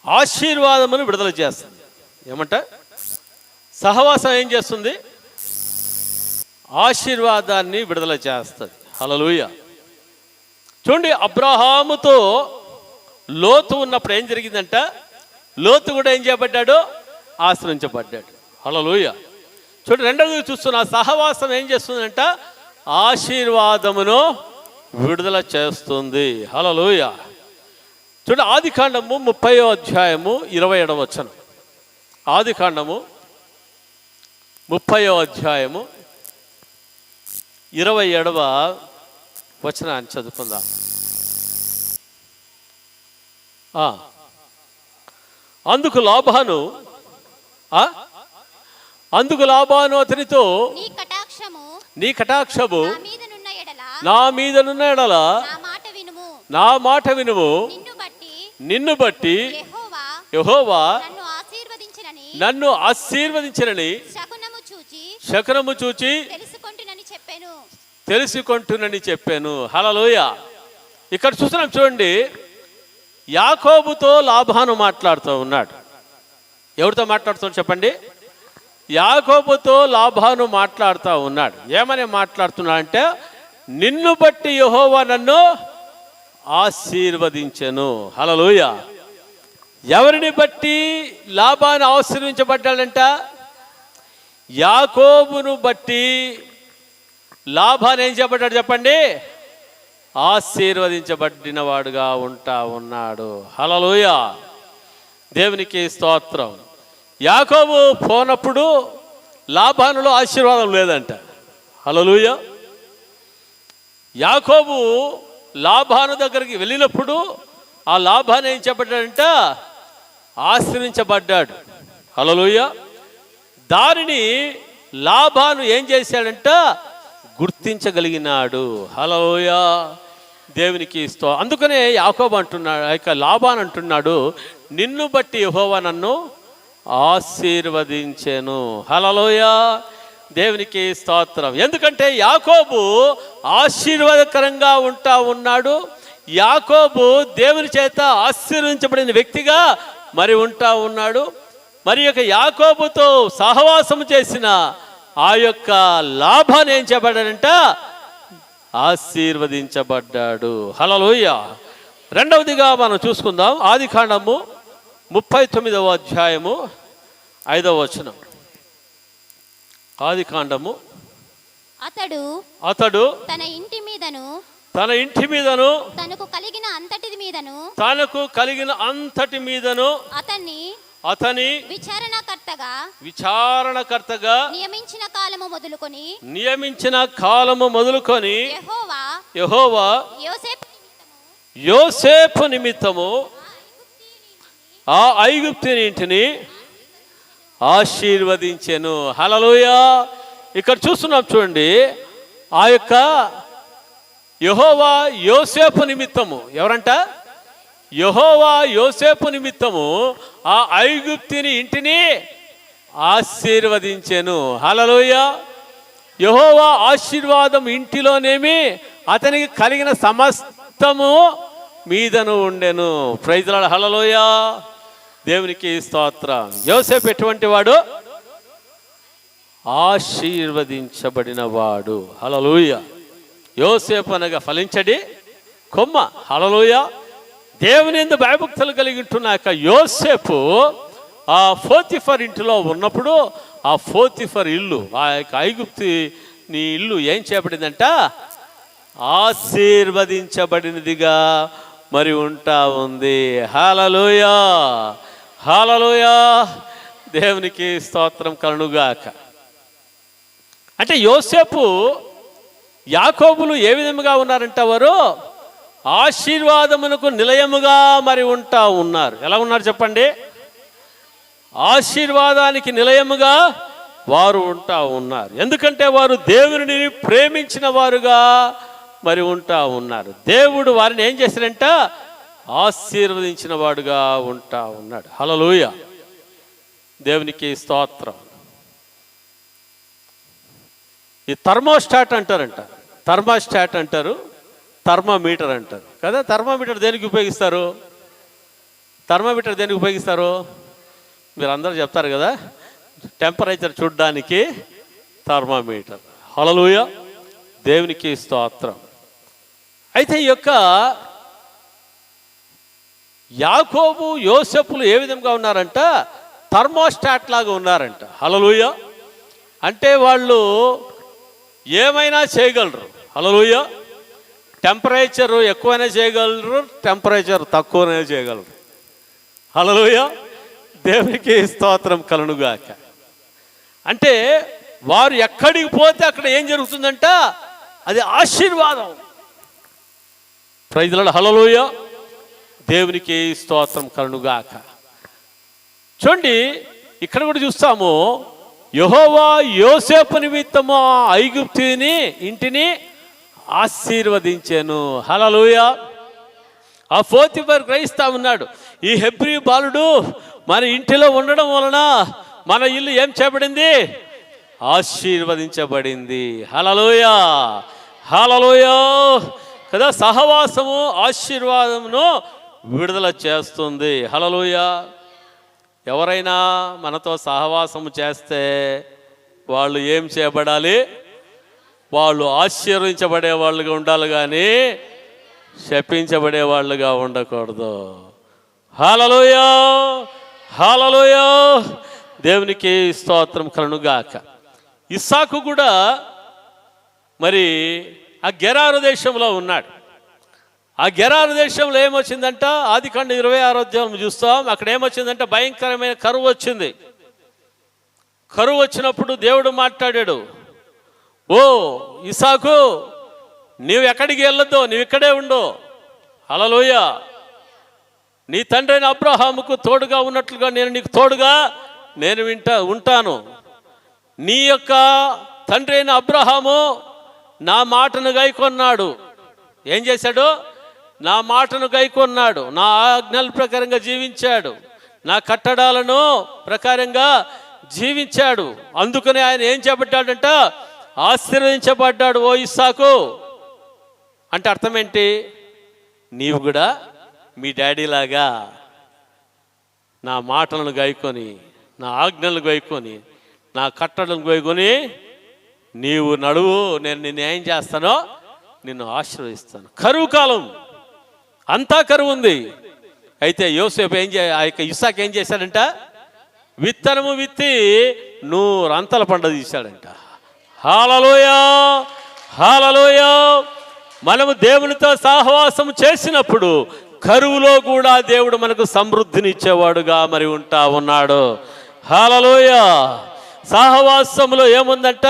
ఆశీర్వాదమును విడుదల చేస్తుంది. ఏమంట? సహవాసం ఏం చేస్తుంది? ఆశీర్వాదాన్ని విడుదల చేస్తుంది. హల్లెలూయా. చూడండి, అబ్రహాముతో లోతు ఉన్నప్పుడు ఏం జరిగిందంట? లోతు కూడా ఏం చేయబడ్డాడు? ఆశ్రయించబడ్డాడు. హల్లెలూయా. చూడండి, రెండవది చూస్తున్న సహవాసం ఏం చేస్తుందంట? ఆశీర్వాదమును విడుదల చేస్తుంది. హల్లెలూయా. చూడండి, ఆదికాండము 30వ అధ్యాయము 27వ వచనం. ఆదికాండము 30వ అధ్యాయము 27వ వచనాన్ని చదువుకుందాం. అందుకు లాబాను అతనితో, నీ కటాక్షము నా మీదనున్న ఎడల నా మాట వినుము. నిన్ను బట్టి యెహోవా నన్ను ఆశీర్వదించినని శకునము చూచి తెలుసుకుంటునని చెప్పాను. హల్లెలూయా. ఇక్కడ చూస్తున్నాం. చూడండి, యాకోబుతో లాబాను మాట్లాడుతూ ఉన్నాడు. ఎవరితో మాట్లాడుతున్నాడు చెప్పండి? యాకోబుతో లాబాను మాట్లాడుతూ ఉన్నాడు. ఏమని మాట్లాడుతున్నాడు అంటే, నిన్ను బట్టి యెహోవా నన్ను ఆశీర్వదించెను. హల్లెలూయా. ఎవరిని బట్టి లాబాను ఆశీర్వించబడ్డాడంట? యాకోబును బట్టి లాబాను ఏం చెప్పబడ్డాడు చెప్పండి? ఆశీర్వదించబడిన వాడుగా ఉంటా ఉన్నాడు. హల్లెలూయా. దేవునికి స్తోత్రం. యాకోబు పోనప్పుడు లాబానులో ఆశీర్వాదం లేదంట. హల్లెలూయా. యాకోబు లాబాను దగ్గరికి వెళ్ళినప్పుడు ఆ లాబాను ఏం చెప్పబడ్డాడంట? ఆశ్రయించబడ్డాడు. హల్లెలూయా. దానిని లాబాను ఏం చేశాడంట? గుర్తించగలిగినాడు. హల్లెలూయా. దేవునికి అందుకనే యాకోబు అంటున్నాడు, ఇక లాబాను అంటున్నాడు, నిన్ను బట్టి యెహోవా నన్ను ఆశీర్వదించెను. హల్లెలూయా. దేవునికి స్తోత్రం. ఎందుకంటే యాకోబు ఆశీర్వాదకరంగా ఉంటా ఉన్నాడు. యాకోబు దేవుని చేత ఆశీర్వదించబడిన వ్యక్తిగా మరి ఉంటా ఉన్నాడు. మరి యొక్క యాకోబుతో సహవాసం చేసిన ఆ యొక్క లాభాన్ని ఏం చేయబడ్డాడంట? ఆశీర్వదించబడ్డాడు. హల్లెలూయా. రెండవదిగా మనం చూసుకుందాం, ఆదికాండము 39వ అధ్యాయము 5వ వచనం. ఆదికాండము. అతడు తన ఇంటి మీదను తనకు కలిగిన అంతటి మీదను అతని విచారణకర్తగా నియమించిన కాలము మొదలుకొని యెహోవా యోసేపు నిమిత్తము ఆ ఐగుప్తు ఇంటిని ఆశీర్వదించెను. హల్లెలూయా. ఇక్కడ చూస్తున్నాం చూడండి, ఆ యొక్క యెహోవా యోసేపు నిమిత్తము, ఎవరంట? యెహోవా యోసేపు నిమిత్తము ఆ ఐగుప్తుని ఇంటిని ఆశీర్వదించెను. హల్లెలూయా. యెహోవా ఆశీర్వాదం ఇంటిలోనేమి అతనికి కలిగిన సమస్తము మీదను ఉండెను. Praise the Lord. హల్లెలూయా. దేవునికి స్తోత్రం. యోసేపు ఎటువంటి వాడు? ఆశీర్వదించబడిన వాడు. హల్లెలూయా. యోసేపు అనగా ఫలించడి కొమ్మ. హల్లెలూయా. దేవుని యందు భయభక్తులు కలిగి ఉంటున్నాక యోసేపు ఆ పోతీఫర్ ఇంటిలో ఉన్నప్పుడు ఆ పోతీఫర్ ఇల్లు, ఆ యొక్క ఐగుప్తుని ఇల్లు ఏం చేయబడిందంట? ఆశీర్వదించబడినదిగా మరి ఉంటా ఉంది. హల్లెలూయా. హల్లెలూయా. దేవునికి స్తోత్రం కలుగుగాక. అంటే యోసేపు యాకోబులు ఏ విధముగా ఉన్నారంట? వారు ఆశీర్వాదమునకు నిలయముగా మరి ఉంటా ఉన్నారు. ఎలా ఉన్నారు చెప్పండి? ఆశీర్వాదానికి నిలయముగా వారు ఉంటా ఉన్నారు. ఎందుకంటే వారు దేవుని ప్రేమించిన వారుగా మరి ఉంటా ఉన్నారు. దేవుడు వారిని ఏం చేశారంట? ఆశీర్వదించిన వాడుగా ఉంటా ఉన్నాడు. హల్లెలూయా. దేవునికి స్తోత్రం. ఈ థర్మోస్టాట్ అంటారంట. థర్మోస్టాట్ అంటారు, థర్మోమీటర్ అంటారు కదా. థర్మోమీటర్ దేనికి ఉపయోగిస్తారు? థర్మోమీటర్ దేనికి ఉపయోగిస్తారు? మీరు అందరూ చెప్తారు కదా, టెంపరేచర్ చూడడానికి థర్మోమీటర్. హల్లెలూయా. దేవునికి స్తోత్రం. అయితే ఈ యొక్క యాకోబు యోసేపులు ఏ విధంగా ఉన్నారంట? థర్మోస్టాట్ లాగా ఉన్నారంట. హల్లెలూయా. అంటే వాళ్ళు ఏమైనా చేయగలరు. హల్లెలూయా. టెంపరేచర్ ఎక్కువైనా చేయగలరు, టెంపరేచర్ తక్కువనే చేయగలరు. హల్లెలూయా. దేవునికి స్తోత్రం కలుగుగాక. అంటే వారు ఎక్కడికి పోతే అక్కడ ఏం జరుగుతుందంట? అది ఆశీర్వాదం. Praise the Lord. హల్లెలూయా. దేవునికి స్తోత్రం కలుగుగాక. చూడండి, ఇక్కడ కూడా చూస్తాము, యెహోవా యోసేపు నిమిత్తము ఐగుప్తుని ఇంటిని ఆశీర్వదించెను. హల్లెలూయా. ఆ పోతీఫర్ గ్రహిస్తా ఉన్నాడు, ఈ హెబ్రీ బాలుడు మన ఇంటిలో ఉండడం వలన మన ఇల్లు ఏం చేయబడింది? ఆశీర్వదించబడింది. హల్లెలూయా. హల్లెలూయా కదా. సహవాసము ఆశీర్వాదమును విడుదల చేస్తుంది. హల్లెలూయా. ఎవరైనా మనతో సహవాసము చేస్తే వాళ్ళు ఏం చేయబడాలి? వాళ్ళు ఆశీర్వదించబడే వాళ్ళుగా ఉండాలి, కానీ శపించబడే వాళ్ళుగా ఉండకూడదు. హల్లెలూయా. హల్లెలూయా. దేవునికి స్తోత్రం కలుగుగాక. ఇస్సాకు కూడా మరి ఆ గెరారు దేశంలో ఉన్నాడు. ఆ గెరారు దేశంలో ఏమొచ్చిందంట? ఆదికాండం 26వ అధ్యాయం చూస్తాం. అక్కడ ఏమొచ్చిందంటే భయంకరమైన కరువు వచ్చింది. కరువు వచ్చినప్పుడు దేవుడు మాట్లాడాడు, ఓ ఇస్సాకు, నీవు ఎక్కడికి వెళ్ళొద్దు, నీవు ఇక్కడే ఉండు. హల్లెలూయా. నీ తండ్రి అయిన అబ్రహాముకు తోడుగా ఉన్నట్లుగా నేను నీకు తోడుగా ఉంటాను. నీ యొక్క తండ్రి అయిన అబ్రహాము నా మాటను గైకొన్నాడు. ఏం చేశాడు? నా మాటను గైకొన్నాడు, నా ఆజ్ఞల ప్రకారంగా జీవించాడు, నా కట్టడాలను ప్రకారంగా జీవించాడు. అందుకని ఆయన ఏం చేపట్టాడంట? ఆశీర్వదించబడ్డాడు. ఓ ఇస్సాకు అంటే అర్థం ఏంటి? నీవు కూడా మీ డాడీ లాగా నా మాటలను గైకొని, నా ఆజ్ఞలను గైకొని, నా కట్టడలను గైకొని నీవు నడువు, నేను నిన్ను ఏం చేస్తానో నిన్ను ఆశీర్వదిస్తాను. కరువు కాలం, అంతా కరువు ఉంది. అయితే యోసేపు ఆ యొక్క ఇస్సాకు ఏం చేశాడంట? విత్తనము విత్తి నూరంతల పంట తీశాడంట. హల్లెలూయా, హల్లెలూయా. మనము దేవునితో సహవాసం చేసినప్పుడు కరువులో కూడా దేవుడు మనకు సమృద్ధినిచ్చేవాడుగా మరి ఉంటా ఉన్నాడు. హల్లెలూయా. సహవాసములో ఏముందంట?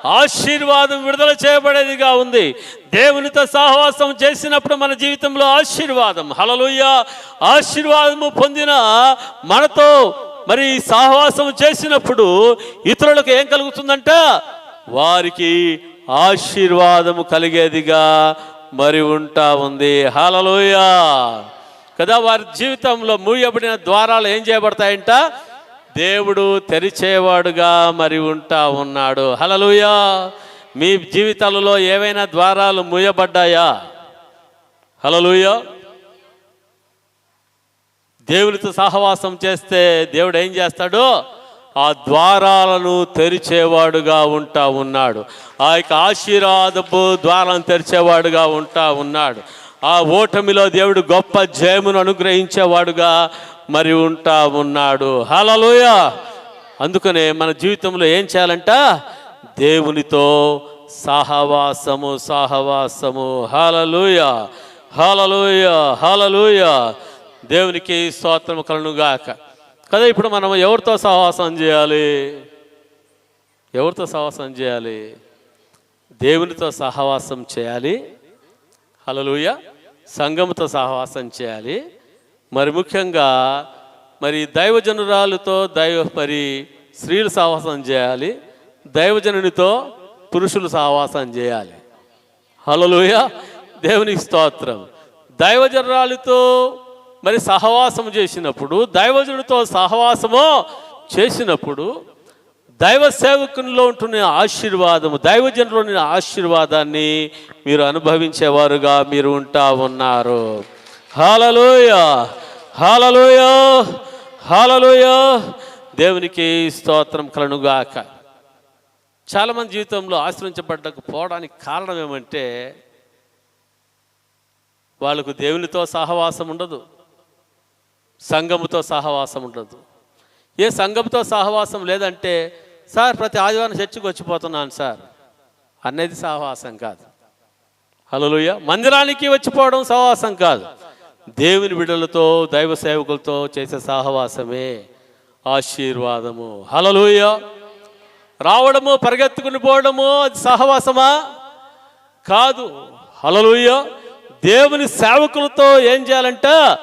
ఆశీర్వాదం విడుదల చేయబడేదిగా ఉంది. దేవునితో సహవాసం చేసినప్పుడు మన జీవితంలో ఆశీర్వాదం. హల్లెలూయా. ఆశీర్వాదము పొందిన మనతో మరి సహవాసం చేసినప్పుడు ఇతరులకు ఏం కలుగుతుందంట? వారికి ఆశీర్వాదము కలిగేదిగా మరి ఉంటా ఉంది. హల్లెలూయా కదా. వారి జీవితంలో మూయబడిన ద్వారాలు ఏం చేయబడతాయంట? దేవుడు తెరిచేవాడుగా మరి ఉంటా ఉన్నాడు. హల్లెలూయా. మీ జీవితాలలో ఏవైనా ద్వారాలు మూయబడ్డాయా? హల్లెలూయా. దేవునితో సహవాసం చేస్తే దేవుడు ఏం చేస్తాడు? ఆ ద్వారాలను తెరిచేవాడుగా ఉంటా ఉన్నాడు. ఆ యొక్క ఆశీర్వాదపు ద్వారాలను తెరిచేవాడుగా ఉంటా ఉన్నాడు. ఆ ఓటమిలో దేవుడు గొప్ప జయమును అనుగ్రహించేవాడుగా మరి ఉంటా ఉన్నాడు. హల్లెలూయా. అందుకనే మన జీవితంలో ఏం చేయాలంట? దేవునితో సహవాసము, సహవాసము. హల్లెలూయా, హల్లెలూయా, హల్లెలూయా. దేవునికి స్తోత్రము కలుగుగాక కదా. ఇప్పుడు మనం ఎవరితో సహవాసం చేయాలి? ఎవరితో సహవాసం చేయాలి? దేవునితో సహవాసం చేయాలి. హల్లెలూయా. సంఘముతో సహవాసం చేయాలి. మరి ముఖ్యంగా మరి దైవజనురాలతో మరి స్త్రీలు సహవాసం చేయాలి. దైవజనునితో పురుషులు సహవాసం చేయాలి. హల్లెలూయా. దేవునికి స్తోత్రం. దైవజనురాలతో మరి సహవాసం చేసినప్పుడు, దైవజనుడితో సహవాసము చేసినప్పుడు దైవ సేవకునిలో ఉంటున్న ఆశీర్వాదము, దైవజనులోని ఆశీర్వాదాన్ని మీరు అనుభవించేవారుగా మీరు ఉంటా ఉన్నారు. హల్లెలూయా, హల్లెలూయా, హల్లెలూయా. దేవునికి స్తోత్రం కలుగుగాక. చాలామంది జీవితంలో ఆశ్రయించబడకపోవడానికి కారణం ఏమంటే వాళ్ళకు దేవునితో సహవాసం ఉండదు, సంఘముతో సహవాసం ఉండదు. ఏ సంఘముతో సహవాసం లేదంటే, సార్ ప్రతి ఆదివారం చర్చికి వచ్చిపోతున్నాను సార్ అనేది సహవాసం కాదు. హల్లెలూయా. మందిరానికి వచ్చిపోవడం సహవాసం కాదు. దేవుని బిడ్డలతో దైవ సేవకులతో చేసే సహవాసమే ఆశీర్వాదము. హల్లెలూయా. రావడము పరిగెత్తుకుని పోవడము అది సహవాసమా? కాదు. హల్లెలూయా. దేవుని సేవకులతో ఏం చేయాలంట?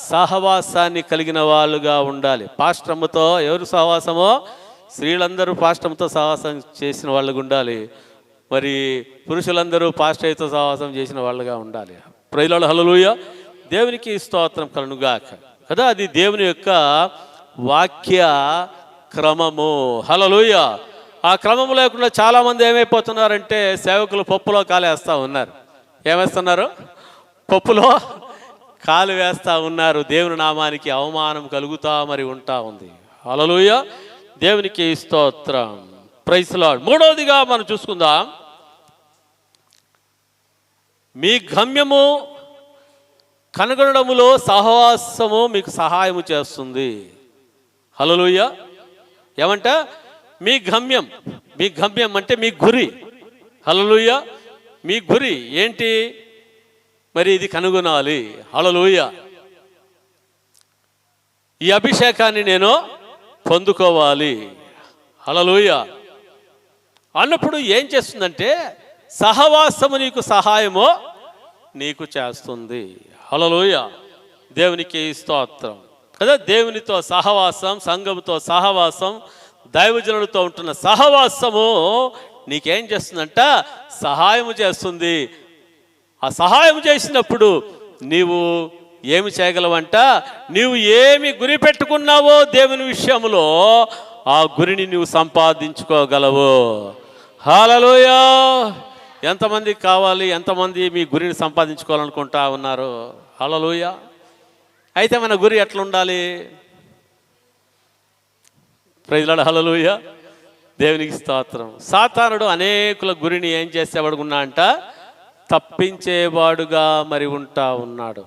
సహవాసాన్ని కలిగిన వాళ్ళుగా ఉండాలి. పాస్టర్తో ఎవరు సహవాసమో? స్త్రీలందరూ పాస్టర్తో సహవాసం చేసిన వాళ్ళుగా ఉండాలి. మరి పురుషులందరూ పాస్టర్తో సహవాసం చేసిన వాళ్ళుగా ఉండాలి. Praise Lord. హల్లెలూయా. దేవునికి స్తోత్రం కలుగుగాక కదా. అది దేవుని యొక్క వాక్య క్రమము. హల్లెలూయా. ఆ క్రమము లేకుండా చాలామంది ఏమైపోతున్నారంటే సేవకులు పప్పులో కాలేస్తూ ఉన్నారు. ఏమేస్తున్నారు? పప్పులో కాలు వేస్తూ ఉన్నారు. దేవుని నామానికి అవమానం కలుగుతా మరి ఉంటా ఉంది. హల్లెలూయా. దేవునికి స్తోత్రం. Praise Lord. మూడవదిగా మనం చూసుకుందాం. మీ గమ్యము కనుగొనడములో సహవాసము మీకు సహాయము చేస్తుంది. హల్లెలూయా. ఏమంట? మీ గమ్యం. మీ గమ్యం అంటే మీ గురి. హల్లెలూయా. మీ గురి ఏంటి? మరి ఇది కనుగొనాలి. హల్లెలూయా. ఈ అభిషేకాన్ని నేను పొందుకోవాలి. హల్లెలూయా అన్నప్పుడు ఏం చేస్తుందంటే సహవాసము నీకు సహాయము నీకు చేస్తుంది. హల్లెలూయా. దేవునికి స్తోత్రం కదా. దేవునితో సహవాసం, సంఘముతో సహవాసం, దైవజనులతో ఉంటున్న సహవాసము నీకేం చేస్తుందంట? సహాయము చేస్తుంది. ఆ సహాయం చేసినప్పుడు నీవు ఏమి చేయగలవంట? నీవు ఏమి గురి పెట్టుకున్నావో దేవుని విషయంలో ఆ గురిని నువ్వు సంపాదించుకోగలవు. హల్లెలూయా. ఎంతమందికి కావాలి? ఎంతమంది మీ గురిని సంపాదించుకోవాలనుకుంటా ఉన్నారు? హల్లెలూయా. అయితే మన గురి ఎట్లా ఉండాలి? Praise Lord. హల్లెలూయా. దేవునికి స్తోత్రం. సాతానుడు అనేకుల గురిని ఏం చేసేవాడుకున్నా అంట? తప్పించేవాడుగా మరి ఉంటా ఉన్నాడు.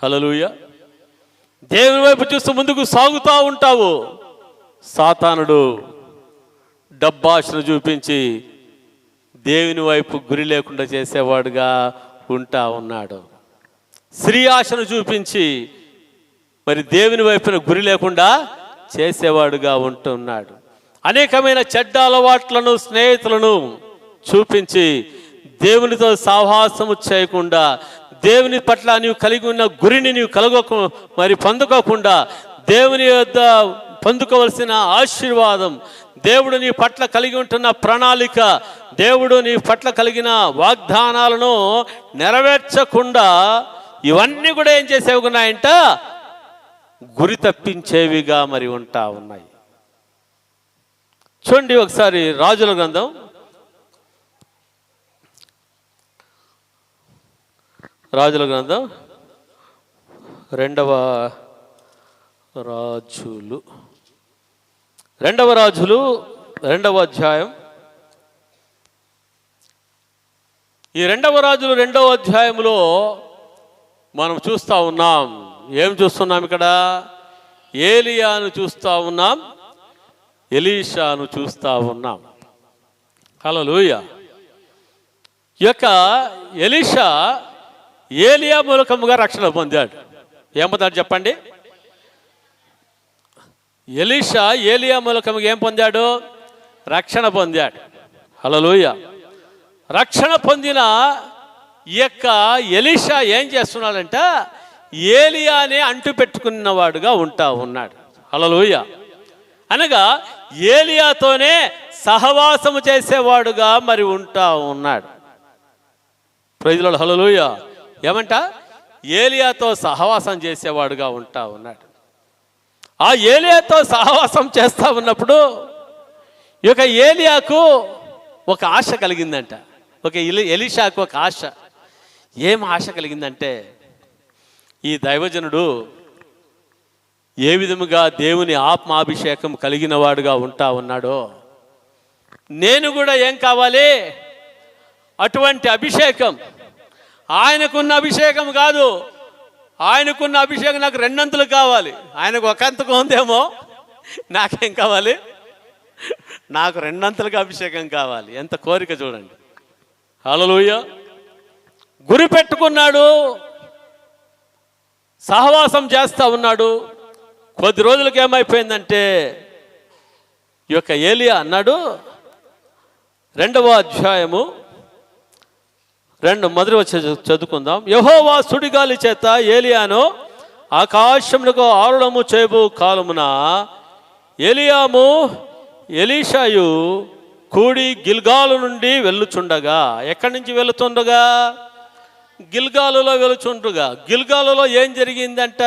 హల్లెలూయా. దేవుని వైపు చూస్తూ ముందుకు సాగుతూ ఉంటావు. సాతానుడు డబ్బాశను చూపించి దేవుని వైపు గురి లేకుండా చేసేవాడుగా ఉంటా ఉన్నాడు. స్త్రీ ఆశను చూపించి మరి దేవుని వైపున గురి లేకుండా చేసేవాడుగా ఉంటున్నాడు. అనేకమైన చెడ్డ అలవాట్లను, స్నేహితులను చూపించి దేవునితో సాహసము చేయకుండా, దేవుని పట్ల నీవు కలిగి ఉన్న గురిని నీవు పొందుకోకుండా, దేవుని యొద్ద పొందుకోవలసిన ఆశీర్వాదం, దేవుడు నీ పట్ల కలిగి ఉంటున్న ప్రణాళిక, దేవుడు నీ పట్ల కలిగిన వాగ్దానాలను నెరవేర్చకుండా ఇవన్నీ కూడా ఏం చేసేవి ఉన్నాయంట? గురి తప్పించేవిగా మరి ఉంటా ఉన్నాయి. చూడండి ఒకసారి రాజుల గ్రంథం 2వ రాజులు 2వ అధ్యాయం. ఈ 2వ రాజులు 2వ అధ్యాయంలో మనం చూస్తూ ఉన్నాం. ఏం చూస్తున్నాం ఇక్కడ? ఏలియాను చూస్తూ ఉన్నాం, ఎలీషాను చూస్తూ ఉన్నాం. హల్లెలూయా. ఈ యొక్క ఎలీషా ఏలియా మూలకముగా రక్షణ పొందాడు. ఏం పొందాడు చెప్పండి? ఎలీషా ఏలియా మూలకముగా ఏం పొందాడు? రక్షణ పొందాడు. హల్లెలూయా. రక్షణ పొందిన ఈ యొక్క ఎలీషా ఏం చేస్తున్నాడంట? ఏలియానే అంటు పెట్టుకున్నవాడుగా ఉంటా ఉన్నాడు. హల్లెలూయా. అనగా ఏలియాతోనే సహవాసము చేసేవాడుగా మరి ఉంటా ఉన్నాడు. Praise the Lord. హల్లెలూయా. ఏమంట? ఏలియాతో సహవాసం చేసేవాడుగా ఉంటా ఉన్నాడు. ఆ ఏలియాతో సహవాసం చేస్తూ ఉన్నప్పుడు ఈ యొక్క ఏలియాకు ఒక ఆశ కలిగిందంట. ఎలీషాకు ఒక ఆశ. ఏం ఆశ కలిగిందంటే, ఈ దైవజనుడు ఏ విధముగా దేవుని ఆత్మాభిషేకం కలిగిన వాడుగా ఉంటా ఉన్నాడో, నేను కూడా ఏం కావాలి? అటువంటి అభిషేకం. ఆయనకున్న అభిషేకం కాదు, ఆయనకున్న అభిషేకం నాకు 2 అంతులు కావాలి. ఆయనకు ఒక అంతకు ఉందేమో, నాకేం కావాలి? నాకు 2 అంతులుగా అభిషేకం కావాలి. ఎంత కోరిక చూడండి. హల్లెలూయా. గురి పెట్టుకున్నాడు, సహవాసం చేస్తూ ఉన్నాడు. కొద్ది రోజులకి ఏమైపోయిందంటే, ఈ యొక్క ఏలియా అన్నాడు, 2వ అధ్యాయము మొదటి వచ్చి చదువుకుందాం. యెహోవా సుడిగాలి చేత ఏలియాను ఆకాశమునకు ఆరుడము చేయబో కాలమున ఏలియాము ఎలీషాయు కూడి గిల్గాలు నుండి వెళ్ళుచుండగా. ఎక్కడి నుంచి వెళుతుండగా? గిల్గాలులో వెళుచుండగా. గిల్గాలులో ఏం జరిగిందంట?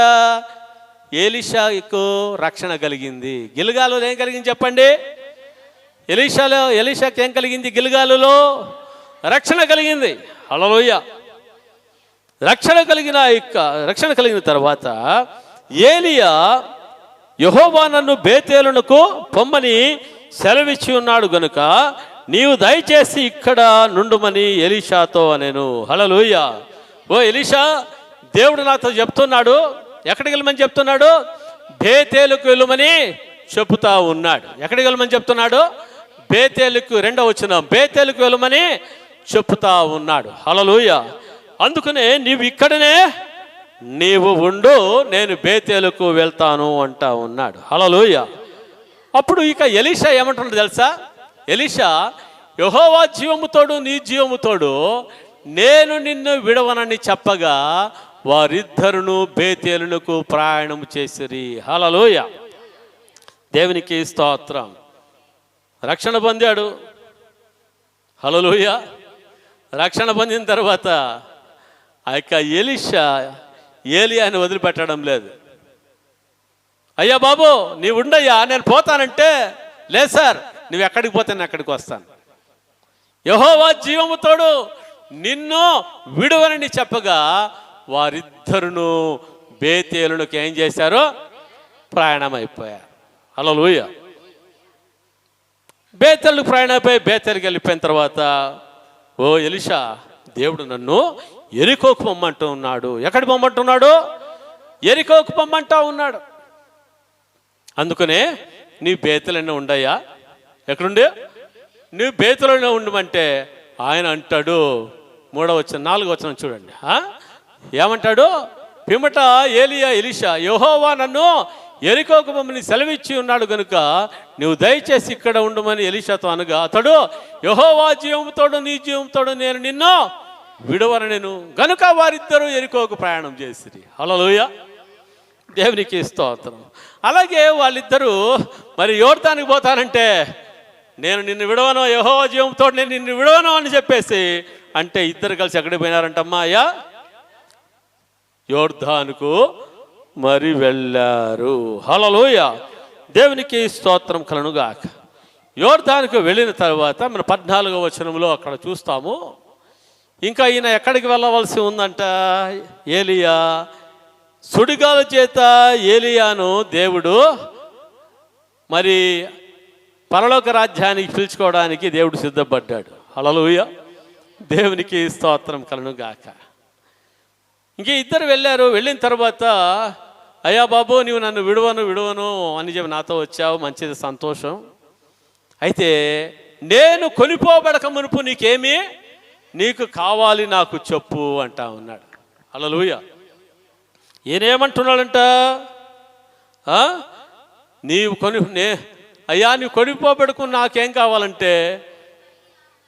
ఎలీషాకు రక్షణ కలిగింది. గిల్గాలులో ఏం కలిగింది చెప్పండి? ఎలీషాకి ఏం కలిగింది? గిల్గాలులో రక్షణ కలిగింది. హల్లెలూయా. రక్షణ కలిగిన తర్వాత ఏలియా, యెహోవా నన్ను బేతేలునకు పొమ్మని సెలవిచ్చి ఉన్నాడు గనుక నీవు దయచేసి ఇక్కడ నుండుమని ఎలీషాతో అనెను. హల్లెలూయా. ఓ ఎలీషా, దేవుడు నాతో చెప్తున్నాడు. ఎక్కడికి వెళ్ళమని చెప్తున్నాడు? బేతేలుకు వెళ్ళమని చెప్తా ఉన్నాడు. ఎక్కడికి వెళ్ళమని చెప్తున్నాడు? బేతేలుకు. 2వ వచనం, బేతేలుకు వెళ్ళమని చెప్తా ఉన్నాడు. హల్లెలూయా. అందుకనే నీవు ఉండు, నేను బేతేలుకు వెళ్తాను అంటా ఉన్నాడు. హల్లెలూయా. అప్పుడు ఇక ఎలీషా ఏమంటున్నాడు తెలుసా? ఎలీషా, యెహోవా జీవముతోడు నీ జీవముతోడు నేను నిన్ను విడవనని చెప్పగా వారిద్దరును బేతేలునకు ప్రయాణం చేసిరి. హల్లెలూయా. దేవునికి స్తోత్రం. రక్షణ పొందాడు. హల్లెలూయా. రక్షణ పొందిన తర్వాత ఆ యొక్క ఎలీషా ఏలియాని వదిలిపెట్టడం లేదు. అయ్యా బాబు, నీవు ఉండయ్యా, నేను పోతానంటే, లేదు సార్, నువ్వు ఎక్కడికి పోతే నేను అక్కడికి వస్తాను. యెహోవా జీవముతోడు నిన్ను విడువనని చెప్పగా వారిద్దరును బేతేలునకు ఏం చేశారు? ప్రయాణం అయిపోయారు. హల్లెలూయా. బేతేలుకు ప్రయాణం అయిపోయి బేతేలుకి వెళ్ళిపోయిన తర్వాత, ఓ ఎలీషా, దేవుడు నన్ను యెరికోకు పొమ్మంటున్నాడు. ఎక్కడికి పొమ్మంటున్నాడు? ఎరికోకు పొమ్మంటా ఉన్నాడు. అందుకనే నీ బేతులనే ఉండయా, ఎక్కడుండే నీ బేతులనే ఉండమంటే ఆయన అంటాడు, 3వ వచనం 4వ వచనం చూడండి. ఏమంటాడు? పిమ్మట ఏలియా ఎలీషా, యెహోవా నన్ను ఎరికోకు పొమ్మని సెలవిచ్చి ఉన్నాడు గనుక నువ్వు దయచేసి ఇక్కడ ఉండమని ఎలీషాతో అనగా, అతడు యెహోవా జీవంతోడు నీ జీవంతోడు నేను నిన్ను విడవను నేను గనుక వారిద్దరూ ఎరికోకు ప్రయాణం చేసిరి. హల్లెలూయా, దేవునికి స్తోత్రం. అలాగే వాళ్ళిద్దరూ మరి యోర్దానికి పోతానంటే నేను నిన్ను విడవను, యెహోవా జీవంతో నేను నిన్ను విడవను అని చెప్పేసి అంటే ఇద్దరు కలిసి ఎక్కడికి పోయినారంటమ్మా? అయ్యా యోర్దానుకు మరి వెళ్ళారు. హల్లెలూయా, దేవునికి స్తోత్రం కలుగుగాక. యోర్దానుకు వెళ్ళిన తర్వాత మన 14వ వచనంలో అక్కడ చూస్తాము. ఇంకా ఈయన ఎక్కడికి వెళ్ళవలసి ఉందంట? ఏలియా సుడిగాల చేత ఏలియాను దేవుడు మరి పరలోక రాజ్యానికి పిలుచుకోవడానికి దేవుడు సిద్ధపడ్డాడు. హల్లెలూయా, దేవునికి స్తోత్రం కలుగుగాక. ఇంక ఇద్దరు వెళ్ళారు. వెళ్ళిన తర్వాత అయ్యా బాబు నీవు నన్ను విడవను అని చెప్పి నాతో వచ్చావు, మంచిది, సంతోషం. అయితే నేను కొనిపోబడక మునుపు నీకు కావాలి నాకు చెప్పు అంటా ఉన్నాడు. హల్లెలూయా. ఈయనేమంటున్నాడంట? అయ్యా నీవు కొనిపోబడకు నాకేం కావాలంటే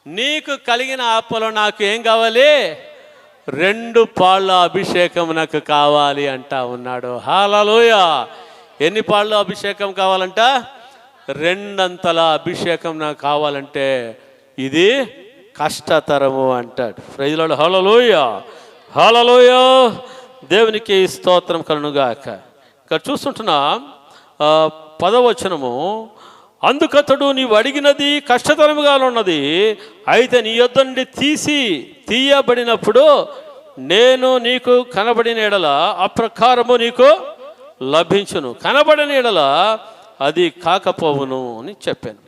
నీకు కలిగిన ఆత్మలో నాకు ఏం కావాలి? 2 పాళ్ళ అభిషేకం నాకు కావాలి అంటా ఉన్నాడు. హల్లెలూయా. ఎన్ని పాళ్ళ అభిషేకం కావాలంట? 2 అంతల అభిషేకం నాకు కావాలంటే ఇది కష్టతరము అంటాడు. Praise Lord. హల్లెలూయా, హల్లెలూయా, దేవునికి స్తోత్రం కలుగుగాక. ఇక్కడ చూస్తుంటున్నాం 10వ వచనము, అందుకతడు నీవు అడిగినది కష్టతరముగా ఉన్నది, అయితే నీ యొద్ద నుండి తీయబడినప్పుడు నేను నీకు కనబడిన ఎడల అప్రకారము నీకు లభించును, కనబడిన ఎడల అది కాకపోవును అని చెప్పాను.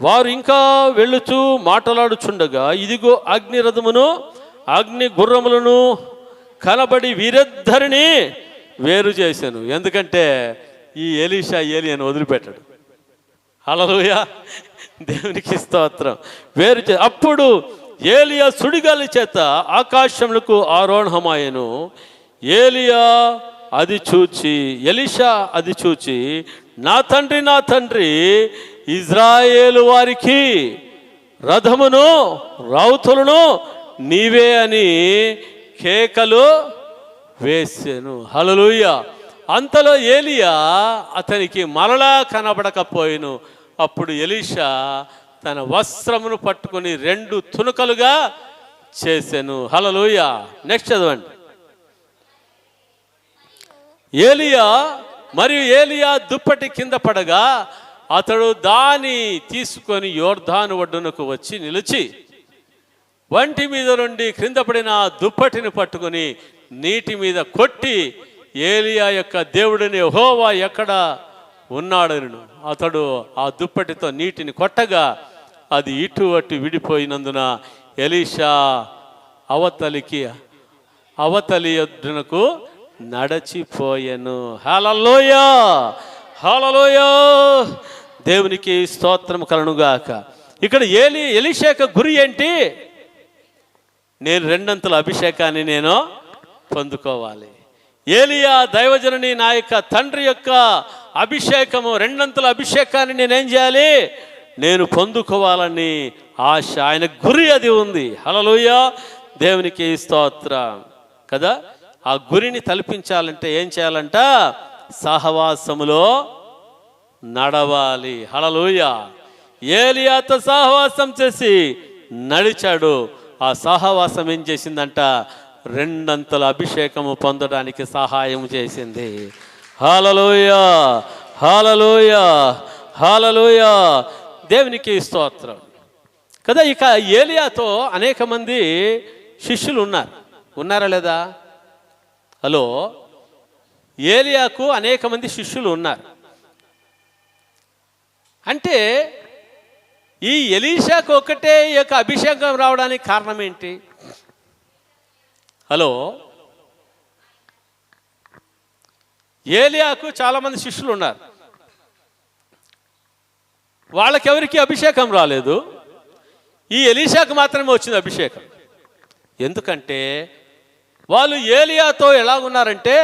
వారు ఇంకా వెళ్ళుచూ మాట్లాడుచుండగా ఇదిగో అగ్నిరథమును అగ్ని గుర్రములను కనబడి వీరిద్దరిని వేరు చేశాను. ఎందుకంటే ఈ ఎలీషా ఏలియాను వదిలిపెట్టాడు. హల్లెలూయా, దేవునికి స్తోత్రం. అప్పుడు ఏలియా సుడిగాలి చేత ఆకాశములకు ఆరోహణమాయెను. ఎలీషా అది చూచి నా తండ్రి ఇజ్రాయేలు వారికి రథమును రౌతులను నీవే అని కేకలు వేసెను. హల్లెలూయా. అంతలో ఏలియా అతనికి మరలా కనబడకపోయెను. అప్పుడు ఎలీషా తన వస్త్రమును పట్టుకొని 2 తునకలుగా చేసెను. హల్లెలూయా. నెక్స్ట్ చదవండి. ఏలియా దుప్పటి కింద పడగా అతడు దాన్ని తీసుకొని యోర్దాను ఒడ్డునకు వచ్చి నిలిచి వంటి మీద నుండి క్రింద పడిన దుప్పటిని పట్టుకొని నీటి మీద కొట్టి ఏలియా యొక్క దేవుడిని యెహోవా ఎక్కడ ఉన్నాడను అతడు ఆ దుప్పటితో నీటిని కొట్టగా అది ఇటు అటు విడిపోయినందున ఎలీషా అవతలి ఒడ్డునకు నడచిపోయెను. హల్లెలూయా, హల్లెలూయా, దేవునికి స్తోత్రం కలుగుగాక. ఇక్కడ ఎలీషా యొక్క గురి ఏంటి? నేను 2 అంతల అభిషేకాన్ని నేను పొందుకోవాలి. ఏలియా దైవజనుని నా యొక్క తండ్రి యొక్క అభిషేకము 2 అంతల అభిషేకాన్ని నేనేం చేయాలి? నేను పొందుకోవాలని ఆశ, ఆయన గురి అది ఉంది. హల్లెలూయా, దేవునికి స్తోత్రం కదా. ఆ గురిని తలపించాలంటే ఏం చేయాలంట? సహవాసములో నడవాలి. హల్లెలూయా. ఏలియాతో సహవాసం చేసి నడిచాడు. ఆ సహవాసం ఏం చేసిందంట? 2 అంతల అభిషేకము పొందడానికి సహాయం చేసింది. హల్లెలూయా, హల్లెలూయా, హల్లెలూయా, దేవునికి స్తోత్రం కదా. ఇక ఏలియాతో అనేక మంది శిష్యులు ఉన్నారా లేదా? హలో, ఏలియాకు అనేక మంది శిష్యులు ఉన్నారు. అంటే ఈ ఎలీషాకు ఒకటే ఈ యొక్క అభిషేకం రావడానికి కారణం ఏంటి? హలో, ఏలియాకు చాలామంది శిష్యులు ఉన్నారు. వాళ్ళకెవరికి అభిషేకం రాలేదు. ఈ ఎలీషాకు మాత్రమే వచ్చింది అభిషేకం. ఎందుకంటే వాళ్ళు ఏలియాతో ఎలాగున్నారంటే,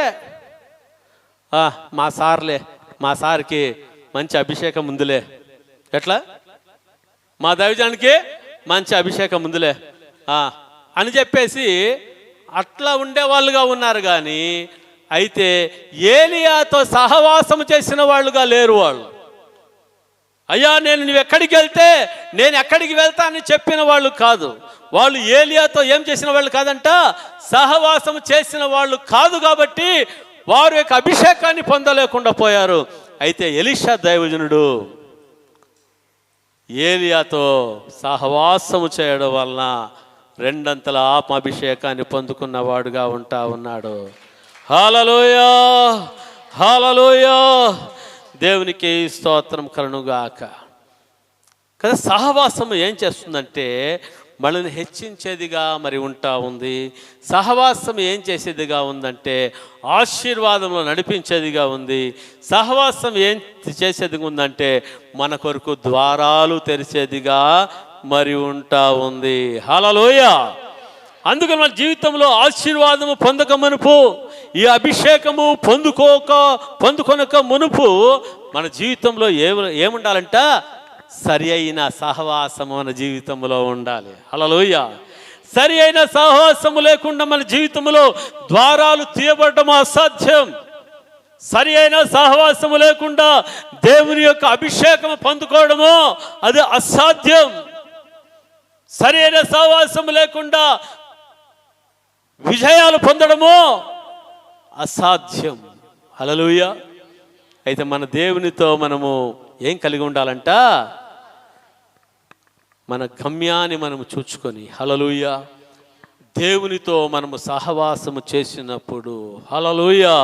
మా సార్కి మంచి అభిషేకం ఉందిలే, ఎట్లా మా దైవజానికి మంచి అభిషేకం ఉందిలే అని చెప్పేసి అట్లా ఉండేవాళ్ళుగా ఉన్నారు. కానీ అయితే ఏలియాతో సహవాసం చేసిన వాళ్ళుగా లేరు. వాళ్ళు అయ్యా నువ్వు ఎక్కడికి వెళ్తే నేను ఎక్కడికి వెళ్తానని చెప్పిన వాళ్ళు కాదు. వాళ్ళు ఏలియాతో ఏం చేసిన వాళ్ళు కాదంట, సహవాసం చేసిన వాళ్ళు కాదు. కాబట్టి వారు యొక్క అభిషేకాన్ని పొందలేకుండా పోయారు. అయితే ఎలీషా దైవజనుడు ఏలియాతో సహవాసము చేయడం వలన రెండంతల ఆత్మాభిషేకాన్ని పొందుకున్నవాడుగా ఉంటా ఉన్నాడు. హల్లెలూయా, హల్లెలూయా, దేవునికి స్తోత్రం కలుగుగాక. కదా సహవాసము ఏం చేస్తుందంటే మనల్ని హెచ్చించేదిగా మరి ఉంటా ఉంది. సహవాసం ఏం చేసేదిగా ఉందంటే ఆశీర్వాదంలో నడిపించేదిగా ఉంది. సహవాసం ఏం చేసేదిగా ఉందంటే మన కొరకు ద్వారాలు తెరిచేదిగా మరి ఉంటా ఉంది. హల్లెలూయా. అందుకని మన జీవితంలో ఆశీర్వాదము పొందక మునుపు, ఈ అభిషేకము పొందుకొనక మునుపు మన జీవితంలో ఏముండాలంట, సరి అయిన సహవాసము మన జీవితంలో ఉండాలి. హల్లెలూయా. సరి అయిన సహవాసము లేకుండా మన జీవితంలో ద్వారాలు తీయబడటం అసాధ్యం. సరి అయిన సహవాసము లేకుండా దేవుని యొక్క అభిషేకము పొందుకోవడము అది అసాధ్యం. సరి అయిన సహవాసము లేకుండా విజయాలు పొందడము అసాధ్యం. హల్లెలూయా. అయితే మన దేవునితో మనము ఏం కలిగి ఉండాలంట, మన గమ్యాన్ని మనము చూచుకొని, హల్లెలూయా, దేవునితో మనము సహవాసము చేసినప్పుడు, హల్లెలూయా,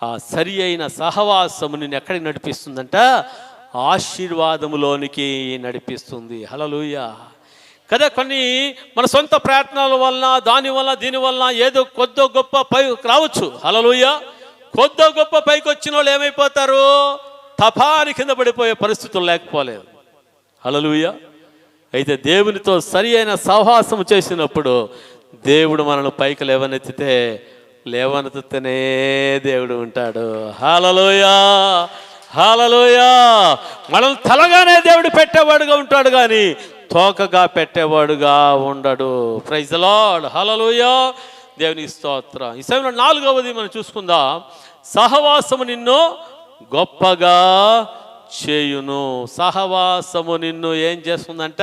ఆ సరి అయిన సహవాసము నిన్ను ఎక్కడికి నడిపిస్తుందంట, ఆశీర్వాదములోనికి నడిపిస్తుంది. హల్లెలూయా. కదా కొన్ని మన సొంత ప్రయత్నాల వలన దీనివల్ల ఏదో కొద్దో గొప్ప పై రావచ్చు. హల్లెలూయా. కొద్దో గొప్ప పైకి వచ్చిన వాళ్ళు ఏమైపోతారు, తపాని కింద పడిపోయే పరిస్థితులు లేకపోలేదు. హల్లెలూయా. అయితే దేవునితో సరి అయిన సహవాసం చేసినప్పుడు దేవుడు మనల్ని పైకి లేవనెత్తితేనే దేవుడు ఉంటాడు. హల్లెలూయా, హల్లెలూయా. మనం తలగానే దేవుడు పెట్టేవాడుగా ఉంటాడు, కానీ తోకగా పెట్టేవాడుగా ఉండడు. Praise the Lord. హల్లెలూయా. దేవుని స్తోత్రం. ఈ సమయంలో 4వది మనం చూసుకుందాం. సహవాసము నిన్ను గొప్పగా చేయును. సహవాసము నిన్ను ఏం చేస్తుందంట,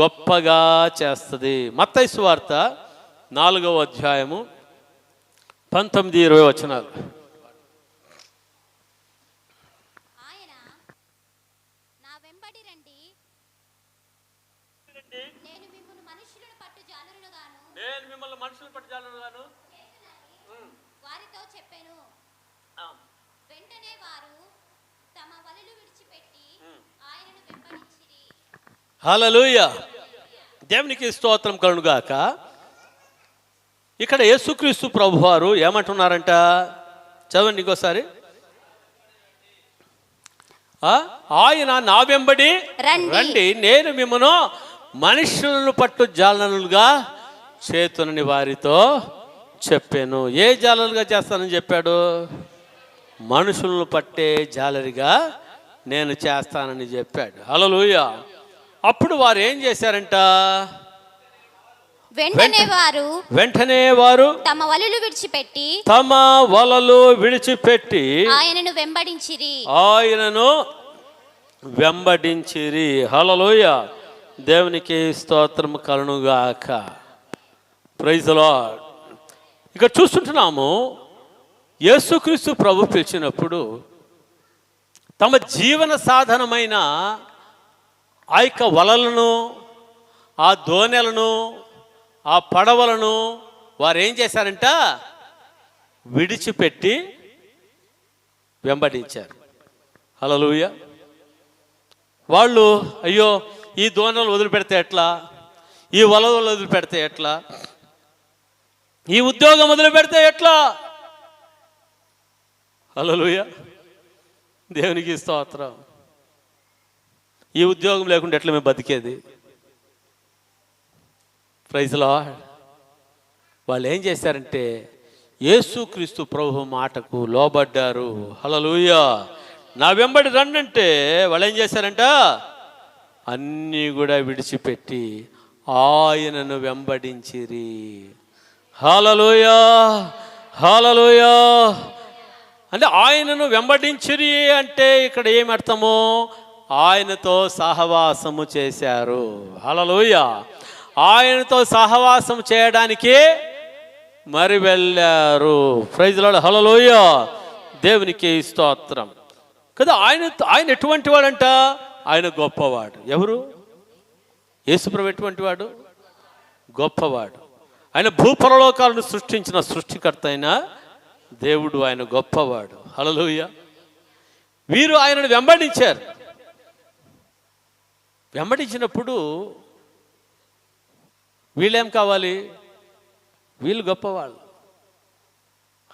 గొప్పగా చేస్తుంది. మత్తయి సువార్త 4వ అధ్యాయము 19-20 వచనాలు. నేను మిమ్మల్ని మనుషులు పట్టుజాలనుగాను వారితో చెప్పెను. వెంటనే వారు తమ వలలు విడిచిపెట్టి ఆయనను వెంబడించిరి. హల్లెలూయా. దేవునికి స్తోత్రం కలుగుగాక. ఇక్కడ యేసుక్రీస్తు ప్రభువారు ఏమంటున్నారంట, చదవండి ఇంకోసారి. ఆయన నా వెంబడి రండి, నేను మిమ్మను మనుషులను పట్టు జాలరులుగా చేతునని వారితో చెప్పాను. ఏ జాలరులుగా చేస్తానని చెప్పాడు, మనుషులను పట్టే జాలరిగా నేను చేస్తానని చెప్పాడు. హల్లెలూయా. అప్పుడు వారు ఏం చేశారంట, వెంటనే వారు తమ వలలు విడిచిపెట్టి ఆయనను వెంబడించిరి. హల్లెలూయా. దేవునికి స్తోత్రం కలుగుగాక. Praise the Lord. ఇక్కడ చూస్తుంటున్నాము, యేసుక్రీస్తు ప్రభు పిలిచినప్పుడు తమ జీవన సాధనమైన ఆ యొక్క వలలను, ఆ దోణెలను, ఆ పడవలను వారు ఏం చేశారంట, విడిచిపెట్టి వెంబడించారు. హల్లెలూయా. వాళ్ళు అయ్యో ఈ దోణలు వదిలిపెడితే ఎట్లా, ఈ వలలు వదిలిపెడితే ఎట్లా, ఈ ఉద్యోగం వదిలిపెడితే ఎట్లా, హల్లెలూయా, దేవునికి స్తోత్రం. ఈ ఉద్యోగం లేకుండా ఎట్లా మేము బతికేది? Praise Lord. వాళ్ళు ఏం చేశారంటే యేసుక్రీస్తు ప్రభు మాటకు లోబడ్డారు. హల్లెలూయా. నా వెంబడి రండంటే వాళ్ళు ఏం చేశారంట? అన్నీ కూడా విడిచిపెట్టి ఆయనను వెంబడించిరి. హల్లెలూయా, హల్లెలూయా. అంటే ఆయనను వెంబడించిరి అంటే ఇక్కడ ఏమి అర్థము? ఆయనతో సహవాసము చేశారు. హల్లెలూయా. ఆయనతో సహవాసం చేయడానికి మరి వెళ్ళారు. Praise Lord. హల్లెలూయా, దేవునికి స్తోత్రం. కదా ఆయన ఎటువంటి వాడంట? ఆయన గొప్పవాడు. ఎవరు? యేసుప్రభు ఎటువంటి వాడు? గొప్పవాడు. ఆయన భూపరలోకాలను సృష్టించిన సృష్టికర్త అయిన దేవుడు. ఆయన గొప్పవాడు. హల్లెలూయా. వీరు ఆయనను వెంబడించారు. వెంబడించినప్పుడు వీళ్ళేం కావాలి? వీళ్ళు గొప్పవాళ్ళు.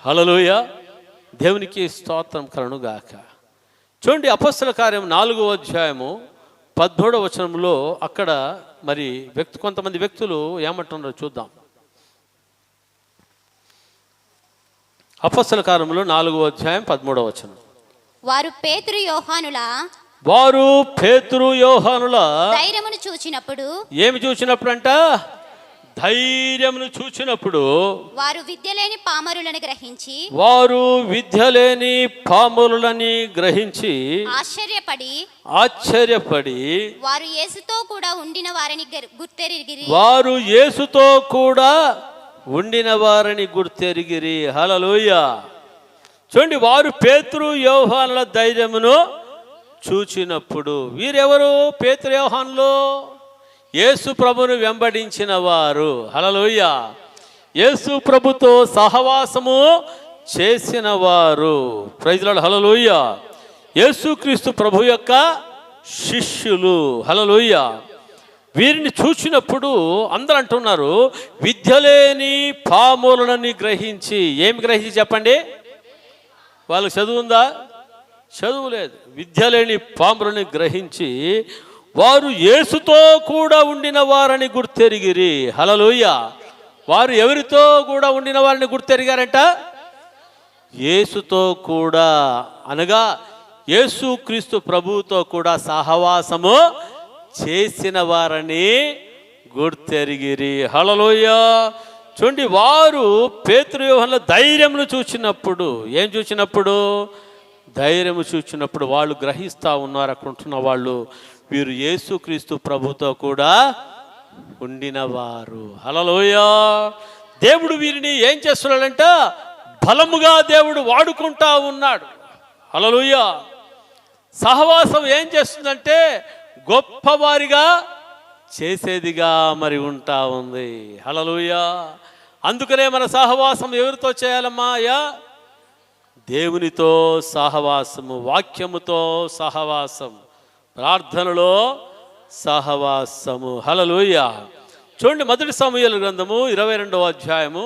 హల్లెలూయా, దేవునికి స్తోత్రం కలుగుగాక. చూడండి, అపొస్తలుల కార్యం 4వ అధ్యాయము 13వ వచనంలో అక్కడ మరి కొంతమంది వ్యక్తులు ఏమంటున్నారో చూద్దాం. అపొస్తలుల కార్యంలో 4వ అధ్యాయం 13వ వచనం. వారు పేతురు యోహానుల ధైర్యమును చూచినప్పుడు. ఏమి చూచినప్పుడు అంట? ధైర్యమును చూచినప్పుడు వారు విద్యలేని పామరులని గ్రహించి ఆశ్చర్యపడి వారు యేసుతో కూడా ఉండిన వారిని గుర్తెరిగిరి. హల్లెలూయా. చూడండి, వారు పేతురు యోహానుల ధైర్యమును చూచినప్పుడు. వీరెవరు? పేతురు యోహానులు యేసు ప్రభును వెంబడించిన వారు. హల్లెలూయా. యేసు ప్రభుతో సహవాసము చేసిన వారు. Praise Lord. హల్లెలూయా. యేసుక్రీస్తు ప్రభు యొక్క శిష్యులు. హల్లెలూయా. వీరిని చూసినప్పుడు అందరూ అంటున్నారు, విద్యలేని పాములని గ్రహించి. ఏమి గ్రహించి చెప్పండి? వాళ్ళకి చదువు ఉందా? చదువు లేదు. విద్యలేని పాములని గ్రహించి వారు యేసుతో కూడా ఉండిన వారని గుర్తెరిగిరి. హల్లెలూయా. వారు ఎవరితో కూడా ఉండిన వారిని గుర్తెరిగారంట? యేసుతో కూడా, అనగా యేసుక్రీస్తు ప్రభువుతో కూడా సహవాసము చేసిన వారని గుర్తెరిగిరి. హల్లెలూయా. చూడండి, వారు పేతురు యోహానుల ధైర్యమును చూచినప్పుడు. ఏం చూచినప్పుడు? ధైర్యము చూచినప్పుడు వాళ్ళు గ్రహిస్తూ ఉన్నారు, అనుకుంటున్న వాళ్ళు, వీరు యేసుక్రీస్తు ప్రభుతో కూడా ఉండినవారు. హల్లెలూయా. దేవుడు వీరిని ఏం చేస్తున్నాడంట? బలముగా దేవుడు వాడుకుంటా ఉన్నాడు. హల్లెలూయా. సహవాసం ఏం చేస్తుందంటే గొప్పవారిగా చేసేదిగా మరి ఉంటా ఉంది. హల్లెలూయా. అందుకనే మన సహవాసం ఎవరితో చేయాలమ్మా? దేవునితో సహవాసము, వాక్యముతో సహవాసం, ప్రార్థనలో సహవాసము. హల్లెలూయా. చూడండి, మొదటి సమూయేలు గ్రంథము 22వ అధ్యాయము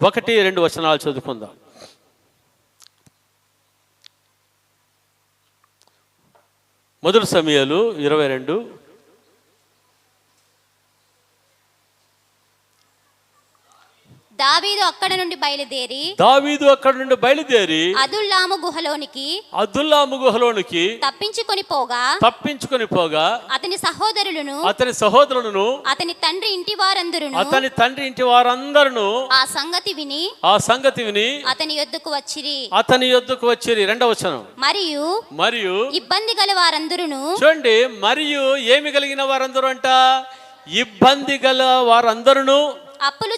1-2 వచనాలు చదువుకుందాం. మొదటి సమూయేలు 22. దావీదు అక్కడ నుండి బయలుదేరి అదుల్లాము గుహలోనికి తప్పించుకొని పోగా అతని సహోదరులను అతని తండ్రి ఇంటి వారందరూ ఆ సంగతి విని అతని యొద్దకు వచ్చిరి. 2వ వచనం. మరియు ఇబ్బంది గల వారందరూ. చూడండి, మరియు ఏమి కలిగిన వారందరూ అంట? ఇబ్బంది గల వారందరూ, అప్పులు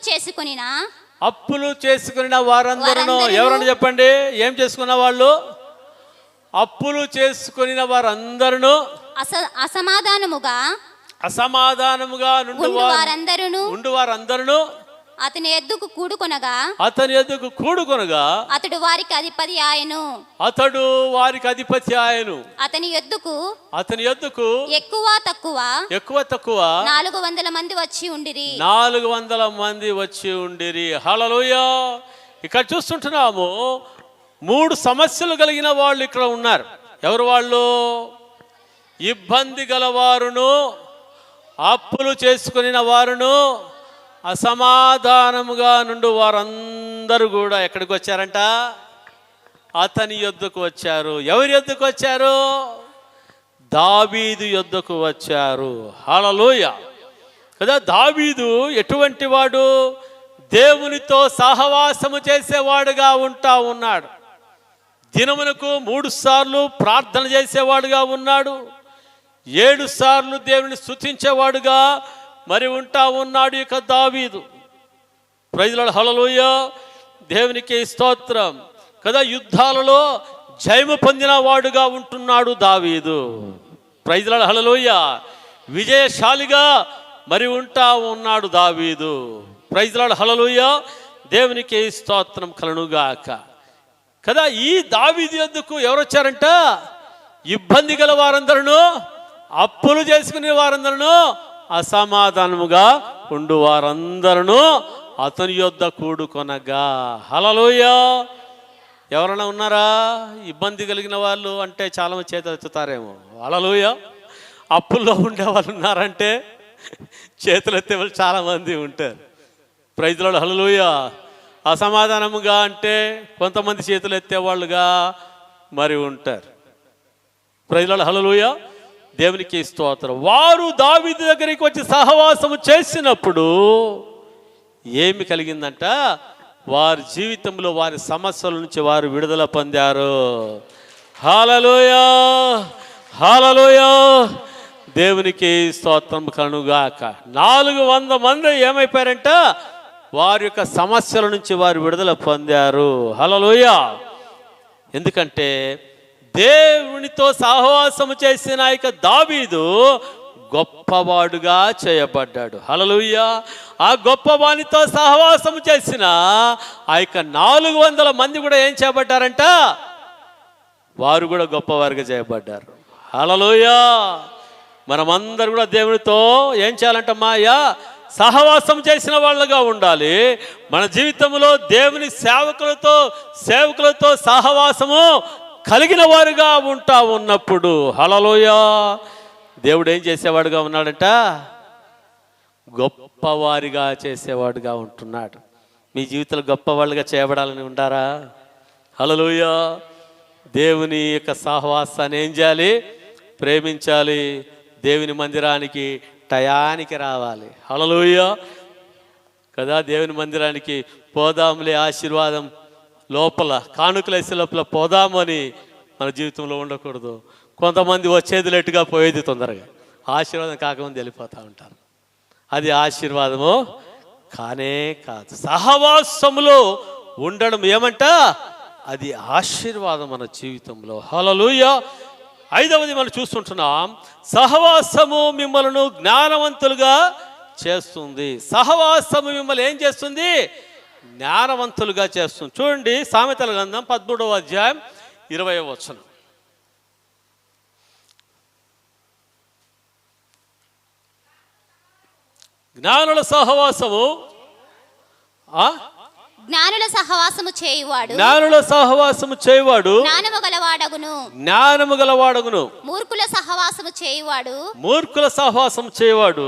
చేసుకున్న వారందరూ. ఎవరన్నా చెప్పండి, ఏం చేసుకున్న వాళ్ళు? అప్పులు చేసుకున్న వారందరూ, అసమాధానముగా ఉండు వారందరూ అతని ఎద్దుకు కూడుకొనగా అతడు వారికి అధిపతి ఆయను. అతని యొద్దకు ఎక్కువ తక్కువ 400 మంది వచ్చి ఉండిరి. హల్లెలూయా. ఇక్కడ చూస్తుంటున్నాము 3 సమస్యలు కలిగిన వాళ్ళు ఇక్కడ ఉన్నారు. ఎవరు వాళ్ళు? ఇబ్బంది గలవారును, అప్పులు చేసుకుని వారును, అసమాధానముగా నుండి వారందరూ కూడా ఎక్కడికి వచ్చారంట? అతని యొద్దకు వచ్చారు. ఎవరి యొద్దకు వచ్చారు? దావీదు యొద్దకు వచ్చారు. హల్లెలూయా. కదా, దావీదు ఎటువంటి వాడు? దేవునితో సహవాసము చేసేవాడుగా ఉన్నాడు. దినమునకు 3 సార్లు ప్రార్థన చేసేవాడుగా ఉన్నాడు. 7 సార్లు దేవుని స్తుతించేవాడుగా మరి ఉన్నాడు ఇక దావీదు. Praise Lord, hallelujah. దేవునికి స్తోత్రం. కదా, యుద్ధాలలో జయము పొందిన వాడుగా ఉంటున్నాడు దావీదు. ప్రైజ్ లార్డ్, హల్లెలూయా. విజయశాలిగా మరి ఉన్నాడు దావీదు. Praise Lord, hallelujah. దేవునికి స్తోత్రం కలుగుగాక. కదా, ఈ దావీదు యొద్దకు ఎవరు వచ్చారంట? ఇబ్బంది గల వారందరూ, అప్పులు చేసుకునే వారందరూ, అసమాధానముగా ఉండు వారందరూ అతని యొద్ద కూడుకొనగా. హల్లెలూయా. ఎవరైనా ఉన్నారా ఇబ్బంది కలిగిన వాళ్ళు? అంటే చాలా మంది చేతులు ఎత్తుతారేమో. హల్లెలూయా. అప్పుల్లో ఉండే వాళ్ళు ఉన్నారంటే చేతులు ఎత్తే వాళ్ళు చాలామంది ఉంటారు. ప్రైజ్ లార్డ్, హల్లెలూయా. అసమాధానముగా అంటే కొంతమంది చేతులు ఎత్తేవాళ్ళుగా మరి ఉంటారు. Praise Lord, hallelujah. దేవునికి స్తోత్రం. వారు దావీదు దగ్గరికి వచ్చి సహవాసము చేసినప్పుడు ఏమి కలిగిందంట? వారి జీవితంలో వారి సమస్యల నుంచి వారు విడుదల పొందారు. హల్లెలూయా, హల్లెలూయా. దేవునికి స్తోత్రం కలుగుగాక. 400 మంది ఏమైపోయారంట? వారి యొక్క సమస్యల నుంచి వారు విడుదల పొందారు. హల్లెలూయా. ఎందుకంటే దేవునితో సహవాసము చేసిన ఇక దావీదు గొప్పవాడుగా చేయబడ్డాడు. హల్లెలూయా. ఆ గొప్పవానితో సహవాసము చేసిన ఆ యొక్క 400 మంది కూడా ఏం చేయబడ్డారంట? వారు కూడా గొప్పవారుగా చేయబడ్డారు. హల్లెలూయా. మనమందరూ కూడా దేవునితో ఏం చేయాలంటమ్మా? సహవాసం చేసిన వాళ్ళగా ఉండాలి. మన జీవితంలో దేవుని సేవకులతో సహవాసము కలిగిన వారుగా ఉన్నప్పుడు హల్లెలూయా, దేవుడు ఏం చేసేవాడుగా ఉన్నాడంట? గొప్పవారిగా చేసేవాడుగా ఉంటున్నాడు. మీ జీవితంలో గొప్పవాళ్ళుగా చేయబడాలని ఉంటారా? హల్లెలూయా. దేవుని యొక్క సహవాసాన్ని ఏం చేయాలి? ప్రేమించాలి. దేవుని మందిరానికి టయానికి రావాలి. హల్లెలూయా. కదా, దేవుని మందిరానికి పోదాములే, ఆశీర్వాదం లోపల కానుకలేసే లోపల పోదాము అని మన జీవితంలో ఉండకూడదు. కొంతమంది వచ్చేది లేటుగా, పోయేది తొందరగా. ఆశీర్వాదం కాకముందు వెళ్ళిపోతూ ఉంటారు. అది ఆశీర్వాదము కానే కాదు. సహవాసములో ఉండడం ఏమంట? అది ఆశీర్వాదం మన జీవితంలో. హల్లెలూయా. 5వది మనం చూస్తుంటున్నాం, సహవాసము మిమ్మల్ని జ్ఞానవంతులుగా చేస్తుంది. సహవాసము మిమ్మల్ని ఏం చేస్తుంది? జ్ఞానవంతులుగా చేస్తుంది. చూడండి, సామెతల గ్రంథం 13వ అధ్యాయం 20వ వచనం. జ్ఞానుల సహవాసము జ్ఞానుల సహవాసము చేయువాడు జ్ఞానము గలవాడగును. మూర్ఖుల సహవాసము చేయువాడు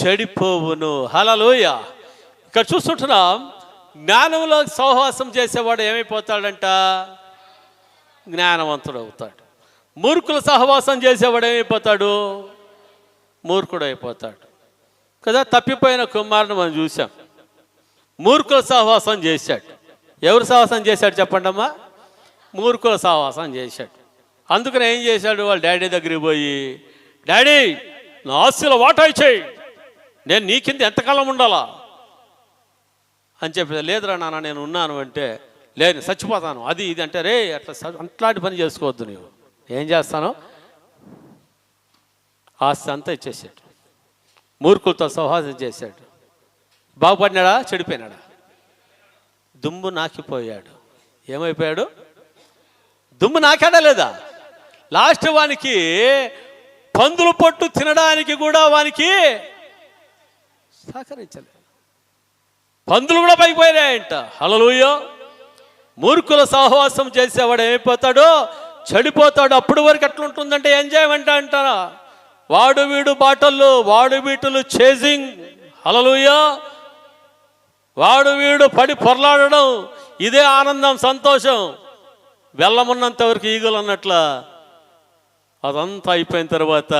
చెడిపోవును. హల్లెలూయా. ఇక్కడ చూస్తుంటున్నాం, జ్ఞానముల సహవాసం చేసేవాడు ఏమైపోతాడంట? జ్ఞానవంతుడు అవుతాడు. మూర్ఖుల సహవాసం చేసేవాడు ఏమైపోతాడు? మూర్ఖుడు అయిపోతాడు. కదా, తప్పిపోయిన కుమారుని మనం చూసాం. మూర్ఖుల సహవాసం చేశాడు. ఎవరు సహవాసం చేశాడు చెప్పండి అమ్మా? మూర్ఖుల సహవాసం చేశాడు. అందుకని ఏం చేశాడు? వాళ్ళ డాడీ దగ్గరికి పోయి, డాడీ నా ఆస్తిలో వాటా ఇచ్చేయి, నేను నీ కింద ఎంతకాలం ఉండాలా అని చెప్పి. లేదురా నాన్న నేను ఉన్నాను అంటే, లేదు చచ్చిపోతాను అది ఇది అంటే, రే అట్లాంటి పని చేసుకోవద్దు, నీవు ఏం చేస్తాను? ఆస్తి అంతా ఇచ్చేసాడు. మూర్ఖులతో సహవాసం చేశాడు. బాగుపడినాడా? చెడిపోయినాడా? దుమ్ము నాకిపోయాడు. ఏమైపోయాడు? దుమ్ము నాకాడా లేదా? లాస్ట్ వానికి పందులు పొట్టు తినడానికి కూడా వానికి సహకరించలేదు. పందులు కూడా పైకి పోయినాయంట. హల్లెలూయా. మూర్ఖుల సహవాసం చేసేవాడు ఏమైపోతాడో చెడిపోతాడు. అప్పుడు వరకు ఎట్లుంటుందంటే ఎంజాయ్మెంట్ అంటారా, వాడు వీడు బాటల్లో, వాడు వీటులు చేజింగ్. హల్లెలూయా. వాడు వీడు పడి పొరలాడడం, ఇదే ఆనందం, సంతోషం. వెళ్ళమున్నంత వరకు ఈగలు అన్నట్ల. అదంతా అయిపోయిన తర్వాత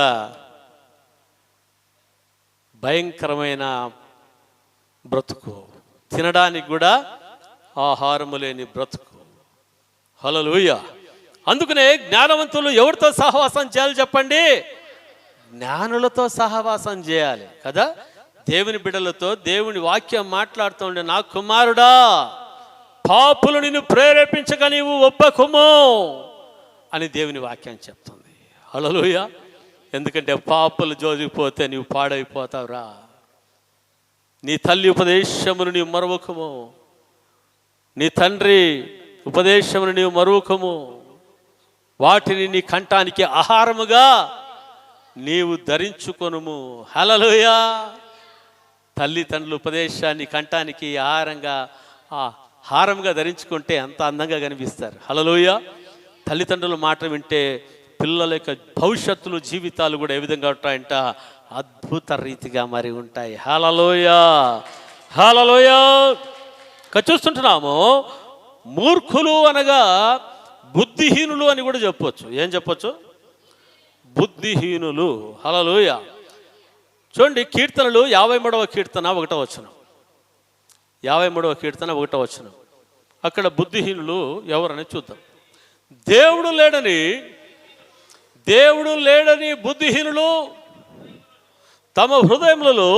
భయంకరమైన బ్రతుకు, తినడానికి కూడా ఆహారము లేని బ్రతుకు. హల్లెలూయా. అందుకనే జ్ఞానవంతులు ఎవరితో సహవాసం చేయాలి చెప్పండి? జ్ఞానులతో సహవాసం చేయాలి కదా. దేవుని బిడ్డలతో దేవుని వాక్యం మాట్లాడుతుండే, నా కుమారుడా పాపులు నిన్ను ప్రేరేపించక నీవు ఒప్పకుము అని దేవుని వాక్యం చెప్తుంది. హల్లెలూయా. ఎందుకంటే పాపులు జోలికిపోతే నీవు పాడైపోతావురా. నీ తల్లి ఉపదేశమును నీవు మరువకము, నీ తండ్రి ఉపదేశమును నీవు మరువకము. వాటిని నీ కంఠానికి ఆహారముగా నీవు ధరించుకొనుము. హల్లెలూయా. తల్లిదండ్రుల ఉపదేశాన్ని కంఠానికి హారంగా ధరించుకుంటే ఎంత అందంగా కనిపిస్తారు. హల్లెలూయా. తల్లిదండ్రుల మాట వింటే పిల్లల యొక్క భవిష్యత్తులు, జీవితాలు కూడా ఏ విధంగా ఉంటాయంట, అద్భుత రీతిగా మరి ఉంటాయి. హల్లెలూయా. హల్లెలూయా. చూస్తుంటున్నాము, మూర్ఖులు అనగా బుద్ధిహీనులు అని కూడా చెప్పొచ్చు. ఏం చెప్పొచ్చు? బుద్ధిహీనులు. హల్లెలూయా. చూడండి, కీర్తనలు 53వ కీర్తన 1వ వచనం. 53వ కీర్తన 1వ వచనం. అక్కడ బుద్ధిహీనులు ఎవరని చూద్దాం. దేవుడు లేడని బుద్ధిహీనులు తమ హృదయములలో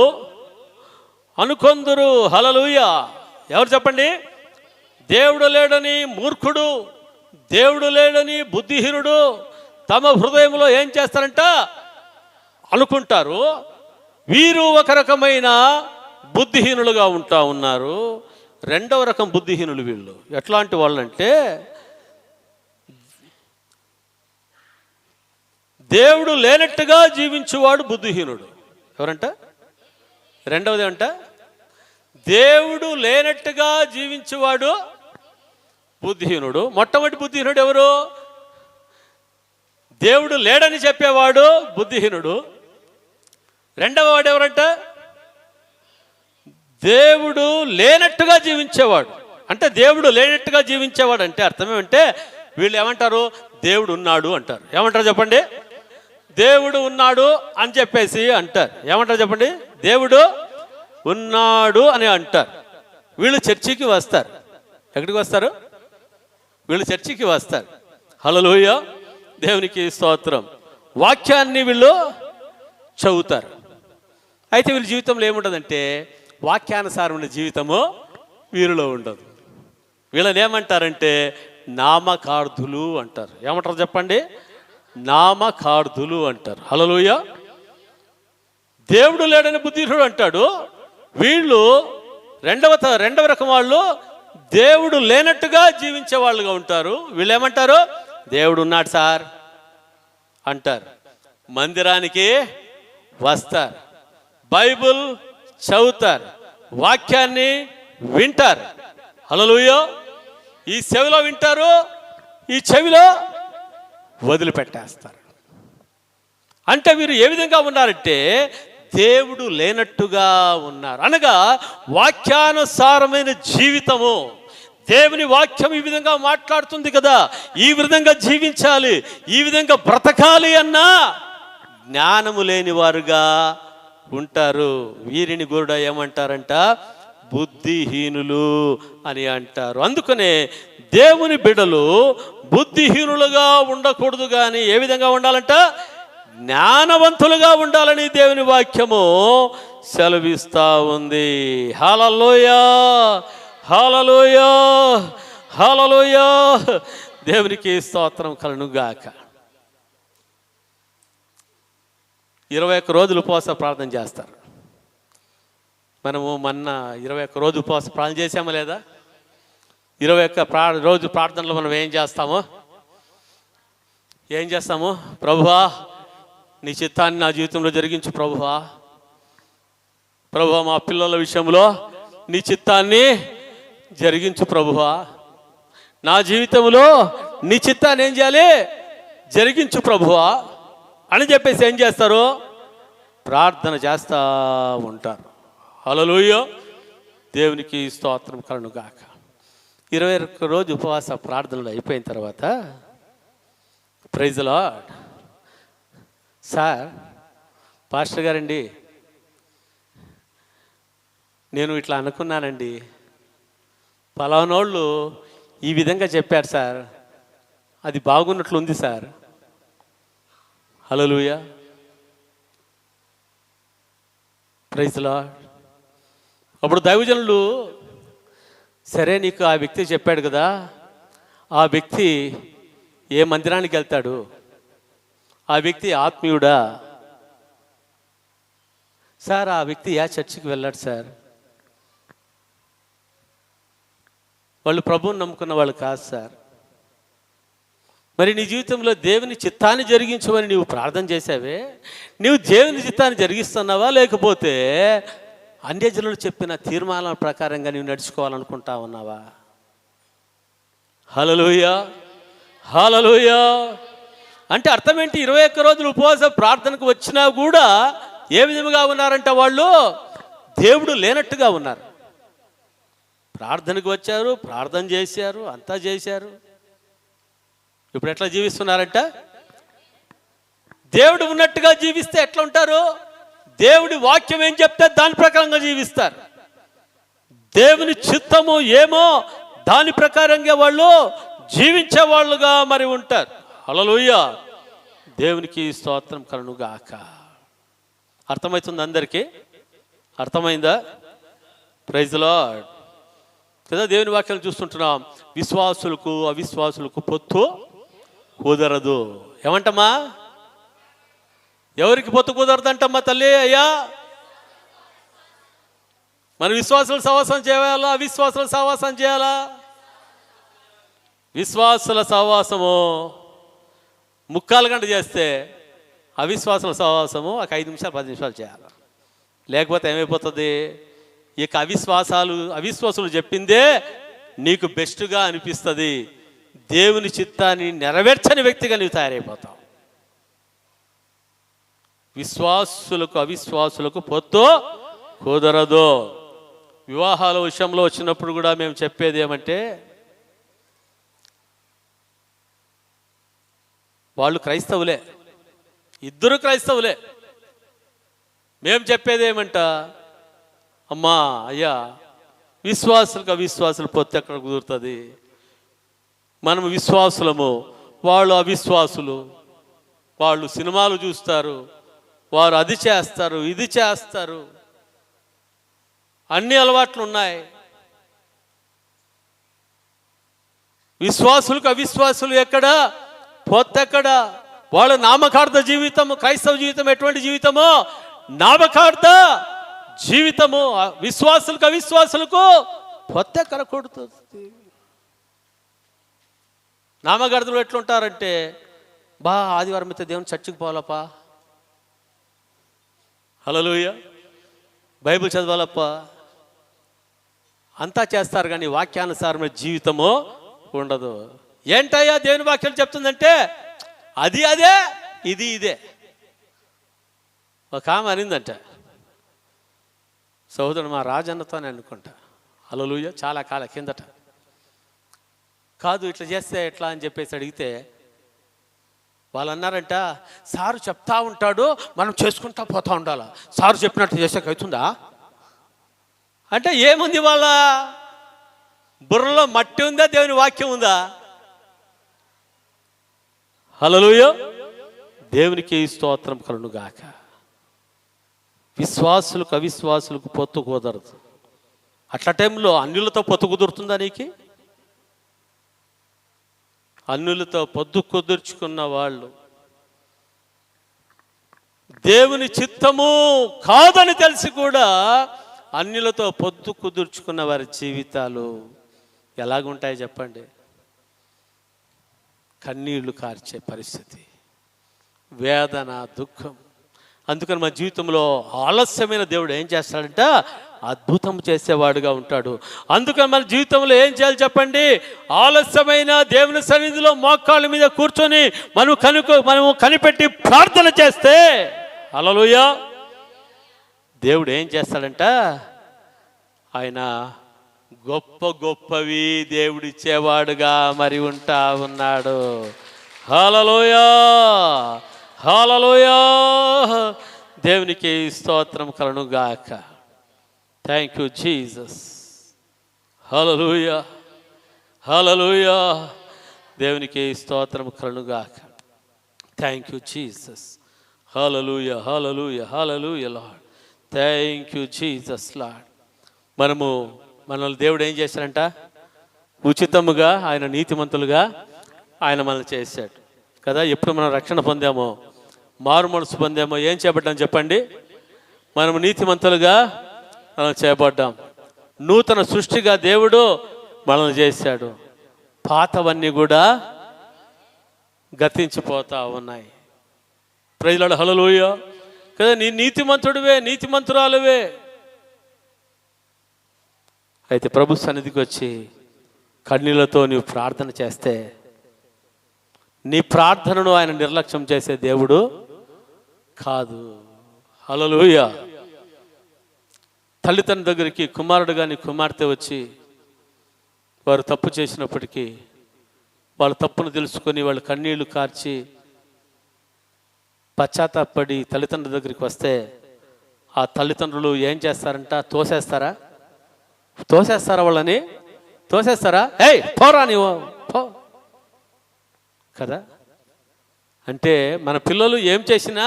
అనుకొందురు. హల్లెలూయా. ఎవరు చెప్పండి? దేవుడు లేడని మూర్ఖుడు, దేవుడు లేడని బుద్ధిహీనుడు తమ హృదయంలో ఏం చేస్తారంట? అనుకుంటారు. వీరు ఒక రకమైన బుద్ధిహీనులుగా ఉన్నారు. రెండవ రకం బుద్ధిహీనులు వీళ్ళు. ఎట్లాంటి వాళ్ళంటే, దేవుడు లేనట్టుగా జీవించేవాడు బుద్ధిహీనుడు. ఎవరంట? రెండవది అంట, దేవుడు లేనట్టుగా జీవించేవాడు బుద్ధిహీనుడు. మొట్టమొదటి బుద్ధిహీనుడు ఎవరు? దేవుడు లేడని చెప్పేవాడు బుద్ధిహీనుడు. రెండవ వాడు ఎవరంట? దేవుడు లేనట్టుగా జీవించేవాడు. అంటే దేవుడు లేనట్టుగా జీవించేవాడు అంటే అర్థం ఏమంటే, వీళ్ళు ఏమంటారు? దేవుడు ఉన్నాడు అంటారు. ఏమంటారు చెప్పండి? దేవుడు ఉన్నాడు అని చెప్పేసి అంటారు. ఏమంటారు చెప్పండి? దేవుడు ఉన్నాడు అని అంటారు. వీళ్ళు చర్చికి వస్తారు. ఎక్కడికి వస్తారు? వీళ్ళు చర్చికి వస్తారు. హల్లెలూయా. దేవునికి స్తోత్రం. వాక్యాన్ని వీళ్ళు చదువుతారు. అయితే వీళ్ళ జీవితంలో ఏముంటుందంటే, వాక్యానుసారమైన జీవితము వీరిలో ఉండదు. వీళ్ళని ఏమంటారంటే నామకార్థులు అంటారు. ఏమంటారు చెప్పండి? నామకార్థులు అంటారు. హల్లెలూయా. దేవుడు లేడని బుద్ధిహీనుడు అంటాడు. వీళ్ళు రెండవ రకం వాళ్ళు దేవుడు లేనట్టుగా జీవించే వాళ్ళుగా ఉంటారు. వీళ్ళు ఏమంటారు? దేవుడు ఉన్నాడు సార్ అంటారు. మందిరానికి వస్తారు, బైబుల్ చదువుతారు, వాక్యాన్ని వింటారు. హల్లెలూయా. ఈ చెవిలో వింటారు, ఈ చెవిలో వదిలిపెట్టేస్తారు. అంటే వీరు ఏ విధంగా ఉన్నారంటే దేవుడు లేనట్టుగా ఉన్నారు. అనగా వాక్యానుసారమైన జీవితము. దేవుని వాక్యం ఈ విధంగా మాట్లాడుతుంది కదా, ఈ విధంగా జీవించాలి, ఈ విధంగా బ్రతకాలి అన్నా జ్ఞానము లేని వారుగా ఉంటారు. వీరిని కూడా ఏమంటారంట? బుద్ధిహీనులు అని అంటారు. అందుకనే దేవుని బిడ్డలు బుద్ధిహీనులుగా ఉండకూడదు, కానీ ఏ విధంగా ఉండాలంట? జ్ఞానవంతులుగా ఉండాలని దేవుని వాక్యము సెలవిస్తా ఉంది. హల్లెలూయా. హల్లెలూయా. హల్లెలూయా. దేవునికి స్తోత్రం కలుగును గాక. 21 రోజులు ఉపవాస ప్రార్థన చేస్తారు. మనము మొన్న 21 రోజు ఉపవాస ప్రార్థన చేసామా లేదా? 21 రోజు ప్రార్థనలో మనం ఏం చేస్తాము? ప్రభువా, నీ చిత్తాన్ని నా జీవితంలో జరిగించు ప్రభువా. ప్రభువా, మా పిల్లల విషయంలో నీ చిత్తాన్ని జరిగించు ప్రభువా, నా జీవితంలో నీ చిత్తాన్ని ఏం చేయాలి, జరిగించు ప్రభువా అని చెప్పేసి ఏం చేస్తారు, ప్రార్థన చేస్తూ ఉంటారు. హల్లెలూయా, దేవునికి స్తోత్రం కలుగును గాక. 21 రోజు ఉపవాస ప్రార్థనలు అయిపోయిన తర్వాత praise the Lord, sir pastor గారండి, నేను ఇట్లా అనుకున్నానండి, పలానోళ్ళు ఈ విధంగా చెప్పారు సార్, అది బాగున్నట్లుంది sir. Hallelujah, praise the Lord. అప్పుడు దైవజనులు, సరే నీకు ఆ వ్యక్తి చెప్పాడు కదా, ఆ వ్యక్తి ఏ మందిరానికి వెళ్తాడు, ఆ వ్యక్తి ఆత్మీయుడా సార్, ఆ వ్యక్తి ఏ చర్చికి వెళ్ళాడు సార్, వాళ్ళు ప్రభువుని నమ్ముకున్న వాళ్ళు కాదు సార్. మరి నీ జీవితంలో దేవుని చిత్తాన్ని జరిగించమని నీవు ప్రార్థన చేసావే, నీవు దేవుని చిత్తాన్ని జరిగిస్తున్నావా, లేకపోతే అన్యజనులు చెప్పిన తీర్మానాల ప్రకారంగా నీవు నడుచుకోవాలనుకుంటా ఉన్నావా? హల్లెలూయా, హల్లెలూయా. అంటే అర్థం ఏంటి, 21 రోజులు ఉపవాస ప్రార్థనకు వచ్చినా కూడా ఏ విధముగా ఉన్నారంటే వాళ్ళు దేవుడు లేనట్టుగా ఉన్నారు. ప్రార్థనకు వచ్చారు, ప్రార్థన చేశారు, అంతా చేశారు. ఇప్పుడు ఎట్లా జీవిస్తున్నారంట, దేవుడు ఉన్నట్టుగా జీవిస్తే ఎట్లా ఉంటారు, దేవుడి వాక్యం ఏం చెప్తే దాని ప్రకారంగా జీవిస్తారు. దేవుని చిత్తము ఏమో దాని ప్రకారంగా వాళ్ళు జీవించే వాళ్ళుగా మరి ఉంటారు. హల్లెలూయా, దేవునికి స్తోత్రం కలుగును గాక. అర్థమవుతుంది అందరికీ? అర్థమైందా? Praise the Lord. కదా దేవుని వాక్యాలు చూస్తుంటున్నాం, విశ్వాసులకు అవిశ్వాసులకు పొత్తు కుదరదు. ఏమంటమ్మా, ఎవరికి పొత్తు కుదరదంటమ్మా తల్లి? అయ్యా, మన విశ్వాసుల సహవాసం చేయాలా, అవిశ్వాసుల సహవాసం చేయాలా? విశ్వాసుల సహవాసము 3/4 గంట చేస్తే అవిశ్వాసుల సహవాసము ఒక 5 నిమిషాలు 10 నిమిషాలు చేయాలి. లేకపోతే ఏమైపోతుంది, ఇక అవిశ్వాసులు చెప్పిందే నీకు బెస్ట్గా అనిపిస్తుంది. దేవుని చిత్తాన్ని నెరవేర్చని వ్యక్తిగా నీవు తయారైపోతావు. విశ్వాసులకు అవిశ్వాసులకు పొత్తు కుదరదు. వివాహాల విషయంలో వచ్చినప్పుడు కూడా మేము చెప్పేది ఏమంటే, వాళ్ళు క్రైస్తవులే, ఇద్దరు క్రైస్తవులే. మేము చెప్పేది ఏమంట, అమ్మా అయ్యా, విశ్వాసులకు అవిశ్వాసులు పొత్తు ఎక్కడ కుదురుతుంది? మనం విశ్వాసులము, వాళ్ళు అవిశ్వాసులు. వాళ్ళు సినిమాలు చూస్తారు, వారు అది చేస్తారు, ఇది చేస్తారు, అన్ని అలవాట్లు ఉన్నాయి. విశ్వాసులకు అవిశ్వాసులు ఎక్కడ పొత్తెక్కడ? వాళ్ళ నామకార్థ జీవితము, క్రైస్తవ జీవితం ఎటువంటి జీవితమో నామకార్థ జీవితము. విశ్వాసులకు అవిశ్వాసులకు పొత్తెక్కడ కొడుతుంది? నామకార్థులు ఎట్లుంటారంటే, ఆదివారం అయితే దేవుని చర్చికి పోవాలప్పా, హల్లెలూయా, బైబిల్ చదవాలప్ప, అంతా చేస్తారు కానీ వాక్యానుసారమైన జీవితము ఉండదు. ఏంటయ్యా దేవుని వాక్యం చెప్తుందంటే, అది అదే, ఇది ఇదే. ఒక ఆమె అనిందంట, సహోదరుడు మా రాజన్నతోనే అనుకుంటా, హల్లెలూయా, చాలా కాలం కిందట. కాదు ఇట్లా చేస్తే ఎట్లా అని చెప్పేసి అడిగితే వాళ్ళు అన్నారంట, సారు చెప్తా ఉంటాడు, మనం చేసుకుంటా పోతా ఉండాలా, సారు చెప్పినట్టు చేసాక అవుతుందా అంటే ఏముంది, వాళ్ళ బుర్రలో మట్టి ఉందా, దేవుని వాక్యం ఉందా? హల్లెలూయా, దేవునికి స్తోత్రం కలుగును గాక. విశ్వాసులకు అవిశ్వాసులకు పొత్తు కుదరదు. అట్లా టైంలో అన్యులతో పొత్తు కుదురుతుందా నీకు? అన్యులతో పొత్తు కుదుర్చుకున్న వాళ్ళు దేవుని చిత్తము కాదని తెలిసి కూడా అన్యులతో పొత్తు కుదుర్చుకున్న వారి జీవితాలు ఎలాగుంటాయి చెప్పండి? కన్నీళ్లు కార్చే పరిస్థితి, వేదన, దుఃఖం. అందుకని మన జీవితంలో ఆలస్యమైన దేవుడు ఏం చేస్తాడంట, అద్భుతం చేసేవాడుగా ఉంటాడు. అందుకని మన జీవితంలో ఏం చేయాలి చెప్పండి? ఆలస్యమైన దేవుని సన్నిధిలో మోకాళ్ళ మీద కూర్చొని మనము కనిపెట్టి ప్రార్థన చేస్తే హల్లెలూయా, దేవుడు ఏం చేస్తాడంట? ఆయన గొప్ప గొప్పవి దేవుడిచ్చేవాడుగా మరి ఉంటా ఉన్నాడు. హల్లెలూయా, హల్లెలూయా, దేవునికి స్తోత్రం కలుగును గాక. Thank you Jesus. Hallelujah, hallelujah, దేవునికి స్తోత్రం కలుగును గాక. Thank you Jesus. Hallelujah, hallelujah, hallelujah Lord. Thank you Jesus Lord. మనల్ని దేవుడు ఏం చేశాడంట? ఉచితముగా, ఆయన నీతిమంతులుగా ఆయన మనల్ని చేశాడు కదా. ఎప్పుడు మనం రక్షణ పొందామో, మారు మనసు పొందామో, ఏం చేయబడ్డాం చెప్పండి? మనము నీతిమంతులుగా మనం చేయబడ్డాం. నూతన సృష్టిగా దేవుడు మనల్ని చేశాడు. పాతవన్నీ కూడా గతించిపోతా ఉన్నాయి. ప్రజలాడు హల్లెలూయా కదా. నీ నీతిమంతుడివే, నీతిమంతురాలువే. అయితే ప్రభు సన్నిధికి వచ్చి కన్నీళ్లతో నీవు ప్రార్థన చేస్తే నీ ప్రార్థనను ఆయన నిర్లక్ష్యం చేసే దేవుడు కాదు. హల్లెలూయా. తల్లిదండ్రుల దగ్గరికి కుమారుడు కానీ కుమార్తె వచ్చి వారు తప్పు చేసినప్పటికీ వాళ్ళ తప్పును తెలుసుకొని వాళ్ళు కన్నీళ్లు కార్చి పశ్చాత్తాపడి తల్లిదండ్రుల దగ్గరికి వస్తే ఆ తల్లిదండ్రులు ఏం చేస్తారంట? తోసేస్తారా వాళ్ళని? తోసేస్తారా? ఏయ్ పోరా నీవు పో కదా. అంటే మన పిల్లలు ఏం చేసినా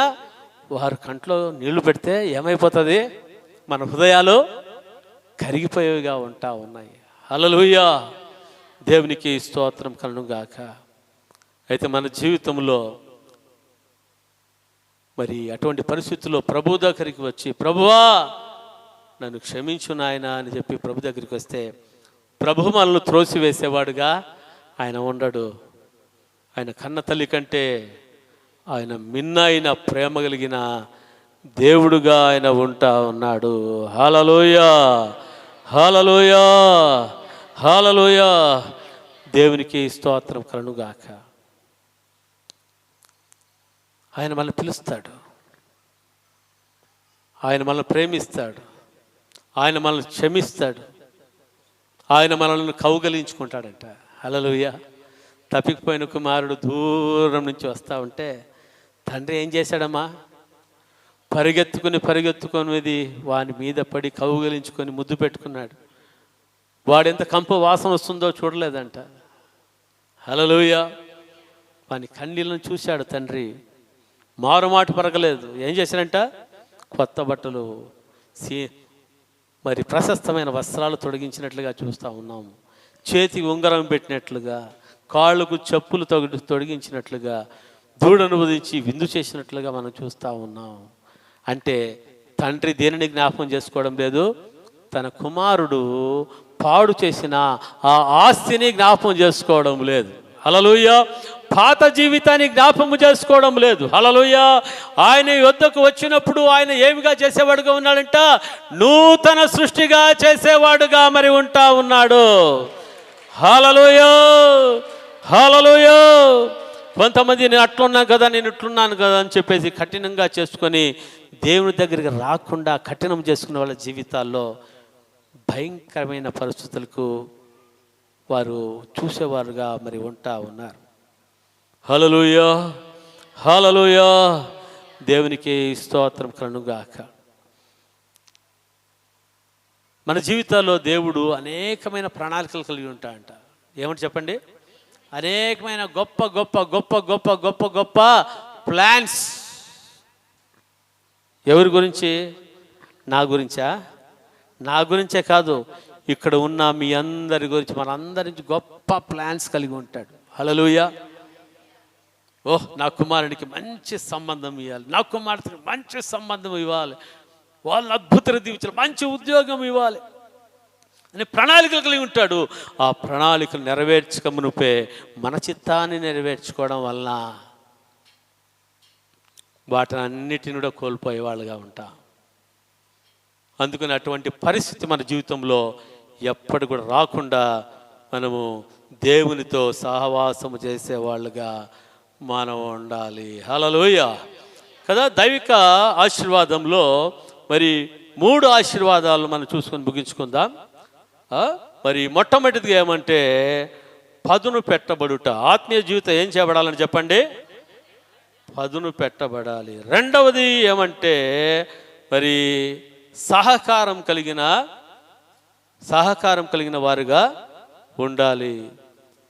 వారు కంట్లో నీళ్లు పెడితే ఏమైపోతుంది? మన హృదయాలు కరిగిపోయేవిగా ఉంటా ఉన్నాయి. హల్లెలూయా, దేవునికి స్తోత్రం కలుగును గాక. అయితే మన జీవితంలో మరి అటువంటి పరిస్థితుల్లో ప్రభు దగ్గరికి వచ్చి, ప్రభువా నన్ను క్షమించు నాయన అని చెప్పి ప్రభు దగ్గరికి వస్తే ప్రభు మనల్ని త్రోసివేసేవాడుగా ఆయన ఉండడు. ఆయన కన్న తల్లి కంటే ఆయన మిన్నైన ప్రేమ కలిగిన దేవుడుగా ఆయన ఉంటా ఉన్నాడు. హల్లెలూయా, హల్లెలూయా, హల్లెలూయా, దేవునికి స్తోత్రం కలుగును గాక. ఆయన మనల్ని పిలుస్తాడు, ఆయన మనల్ని ప్రేమిస్తాడు, ఆయన మనల్ని క్షమిస్తాడు, ఆయన మనల్ని కౌగలించుకుంటాడంట. హల్లెలూయా. తప్పిపోయిన కుమారుడు దూరం నుంచి వస్తూ ఉంటే తండ్రి ఏం చేశాడమ్మా? పరిగెత్తుకొని వాని మీద పడి కౌగలించుకొని ముద్దు పెట్టుకున్నాడు. వాడెంత కంపు వాసన వస్తుందో చూడలేదంట. హల్లెలూయా. వాని కన్నీళ్ళను చూశాడు తండ్రి. మారుమాట పరగలేదు. ఏం చేశాడంట? కొత్త బట్టలు, మరి ప్రశస్తమైన వస్త్రాలు తొడిగించినట్లుగా చూస్తూ ఉన్నాము. చేతికి ఉంగరం పెట్టినట్లుగా, కాళ్ళకు చెప్పులు తొడిగించినట్లుగా, దూడను వదిలించి విందు చేసినట్లుగా మనం చూస్తూ ఉన్నాం. అంటే తండ్రి దేనిని జ్ఞాపకం చేసుకోవడం లేదు? తన కుమారుడు పాడు చేసిన ఆ ఆస్తిని జ్ఞాపకం చేసుకోవడం లేదు. హల్లెలూయా. పాత జీవితాన్ని జ్ఞాపకం చేసుకోవడం లేదు. హల్లెలూయా. ఆయన యొద్దకు వచ్చినప్పుడు ఆయన ఏమిగా చేసేవాడుగా ఉన్నాడంట? నూతన సృష్టిగా చేసేవాడుగా మరి ఉంటా ఉన్నాడు. హల్లెలూయా, హల్లెలూయా. కొంతమంది నేను అట్లున్నాను కదా, నేను ఇట్లున్నాను కదా అని చెప్పేసి కఠినంగా చేసుకొని దేవుని దగ్గరికి రాకుండా కఠినం చేసుకునే వాళ్ళ జీవితాల్లో భయంకరమైన పరిస్థితులకు వారు చూసేవారుగా మరి ఉంటా ఉన్నారు. హల్లెలూయా, హల్లెలూయా, దేవునికి స్తోత్రం కలుగును గాక. మన జీవితాల్లో దేవుడు అనేకమైన ప్రణాళికలు కలిగి ఉంటాడంట. ఏమంటే చెప్పండి? అనేకమైన గొప్ప గొప్ప గొప్ప గొప్ప గొప్ప గొప్ప ప్లాన్స్. ఎవరి గురించి? నా గురించా? నా గురించే కాదు, ఇక్కడ ఉన్న మీ అందరి గురించి, మనందరి నుంచి గొప్ప ప్లాన్స్ కలిగి ఉంటాడు. హల్లెలూయా. ఓహ్, నా కుమారునికి మంచి సంబంధం ఇవ్వాలి, నా కుమార్తెకి మంచి సంబంధం ఇవ్వాలి, వాళ్ళని అద్భుతంగా దీవించాలి, మంచి ఉద్యోగం ఇవ్వాలి అని ప్రణాళికలు కలిగి ఉంటాడు. ఆ ప్రణాళికలు నెరవేర్చక మునుపే మన చిత్తాన్ని నెరవేర్చుకోవడం వలన వాటిని అన్నిటిని కూడా కోల్పోయే వాళ్ళుగా ఉంటాం. అందుకని అటువంటి పరిస్థితి మన జీవితంలో ఎప్పటి కూడా రాకుండా మనము దేవునితో సహవాసము చేసేవాళ్ళుగా మనం ఉండాలి. హల్లెలూయా కదా. దైవిక ఆశీర్వాదంలో మరి 3 ఆశీర్వాదాలు మనం చూసుకొని ముగించుకుందాం. మరి మొట్టమొదటిది ఏమంటే పదును పెట్టబడుట. ఆత్మీయ జీవితం ఏం చేయబడాలని చెప్పండి? పదును పెట్టబడాలి. రెండవది ఏమంటే మరి సహకారం కలిగిన వారుగా ఉండాలి.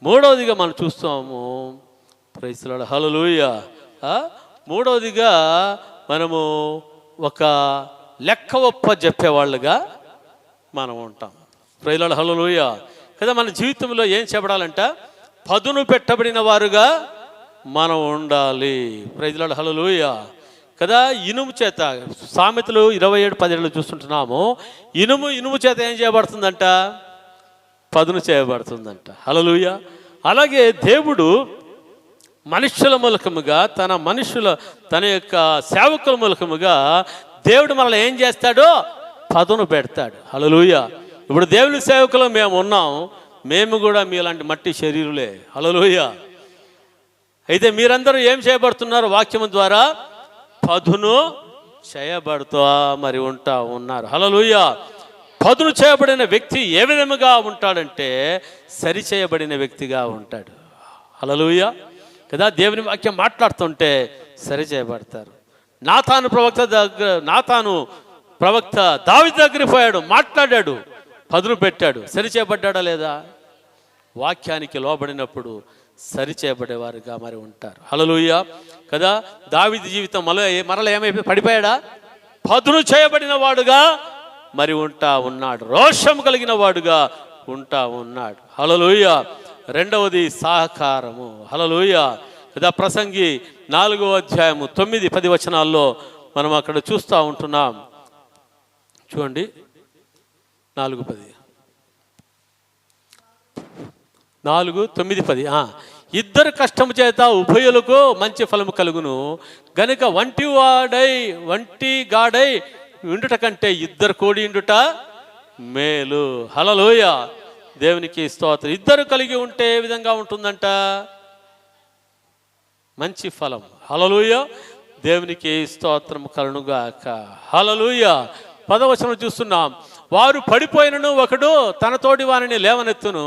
మూడవదిగా మనం చూస్తాము, ప్రైజ్ ది లార్డ్, హల్లెలూయా. మూడవదిగా మనము ఒక లెక్క ఒప్ప చెప్పేవాళ్ళుగా మనం ఉంటాం. ప్రైజ్ ది లార్డ్, హల్లెలూయా కదా. మన జీవితంలో ఏం చెప్పడాలంట? పదును పెట్టబడిన వారుగా మనం ఉండాలి. ప్రైజ్ ది లార్డ్, హల్లెలూయా కదా. ఇనుము చేత సామెతలు 27:17 చూస్తుంటున్నాము. ఇనుము చేత ఏం చేయబడుతుందంట? పదును చేయబడుతుందంట. హల్లెలూయా. అలాగే దేవుడు మనుష్యుల మూలకముగా తన యొక్క సేవకుల మూలకముగా దేవుడు మనల్ని ఏం చేస్తాడో పదును పెడతాడు. హల్లెలూయా. ఇప్పుడు దేవుని సేవకులు మేము ఉన్నాం, మేము కూడా మీలాంటి మట్టి శరీరులే. హల్లెలూయా. అయితే మీరందరూ ఏం చేయబడుతున్నారు? వాక్యము ద్వారా పదును చేయబడుతూ మరి ఉన్నారు. హల్లెలూయా. పదును చేయబడిన వ్యక్తి ఏ విధముగా ఉంటాడంటే సరి చేయబడిన వ్యక్తిగా ఉంటాడు. హల్లెలూయా కదా. దేవుని వాక్యం మాట్లాడుతుంటే సరి చేయబడతారు. నాతాను ప్రవక్త దావీదు దగ్గరికి పోయాడు, మాట్లాడాడు, పదును పెట్టాడు. సరి చేయబడ్డా లేదా? వాక్యానికి లోబడినప్పుడు సరి చేయబడేవారుగా మరి ఉంటారు. హల్లెలూయా కదా. దావీదు జీవితం మరల ఏమైపోయి పడిపోయాడా? పదును చేయబడిన వాడుగా మరి ఉన్నాడు. రోషం కలిగిన వాడుగా ఉన్నాడు. హల్లెలూయా. రెండవది సహకారము. హల్లెలూయా కదా. ప్రసంగి 4వ అధ్యాయము 9-10 వచనాల్లో మనం అక్కడ చూస్తూ ఉంటున్నాం. చూడండి, 4:10, 4:9-10. ఇద్దరు కష్టము చేత ఉభయులకు మంచి ఫలము కలుగును గనుక వంటిగాడై ఉండుట కంటే ఇద్దరు కూడి ఉండుట మేలు. హల్లెలూయా. దేవునికి స్తోత్రం. ఇద్దరు కలిగి ఉంటే ఏ విధంగా ఉంటుందంట? మంచి ఫలం. హల్లెలూయా. దేవునికి స్తోత్రం కలుగుగాక. హల్లెలూయా. 10వ వచనం చూస్తున్నాం. వారు పడిపోయినను ఒకడు తన తోటి వారిని లేవనెత్తును,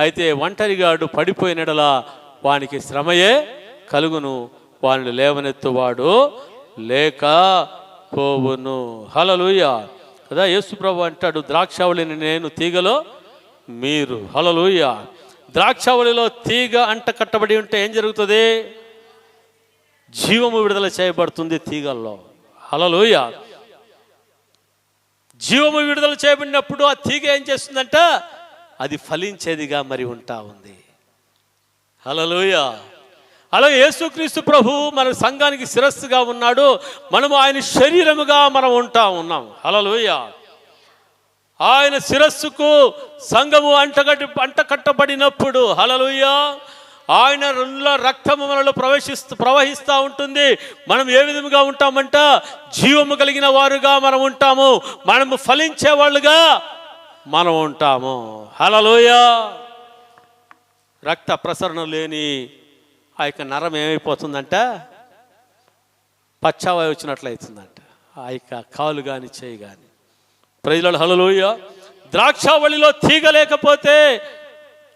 అయితే ఒంటరిగాడు పడిపోయినడలా వానికి శ్రమయే కలుగును, వారిని లేవనెత్తువాడు లేక పోవును. హల్లెలూయా కదా. యేసు ప్రభు అంటాడు, ద్రాక్షావళిని నేను, తీగలో మీరు. హల్లెలూయా. ద్రాక్షావళిలో తీగ అంట కట్టబడి ఉంటే ఏం జరుగుతుంది? జీవము విడుదల చేయబడుతుంది తీగల్లో. హల్లెలూయా. జీవము విడుదల చేయబడినప్పుడు ఆ తీగ ఏం చేస్తుందంట? అది ఫలించేదిగా మరి ఉంది. హల్లెలూయా. అలాగే యేసుక్రీస్తు ప్రభు మన సంఘానికి శిరస్సుగా ఉన్నాడు, మనము ఆయన శరీరముగా మనం ఉన్నాం. హల్లెలూయా. ఆయన శిరస్సుకు సంఘము అంటకట్టబడినప్పుడు, హల్లెలూయా, ఆయన రక్తము మనలో ప్రవహిస్తూ ఉంటుంది. మనం ఏ విధముగా ఉంటామంట? జీవము కలిగిన వారుగా మనం ఉంటాము, మనము ఫలించే వాళ్ళుగా మనం ఉంటాము. హల్లెలూయా. రక్త ప్రసరణ లేని ఆ యొక్క నరం ఏమైపోతుందంట? పచ్చావాయి వచ్చినట్లయితుందంట, ఆ యొక్క కాలు కానీ చేయి కానీ. ప్రైజ్ ది లార్డ్, హల్లెలూయా. ద్రాక్షావళిలో తీగ లేకపోతే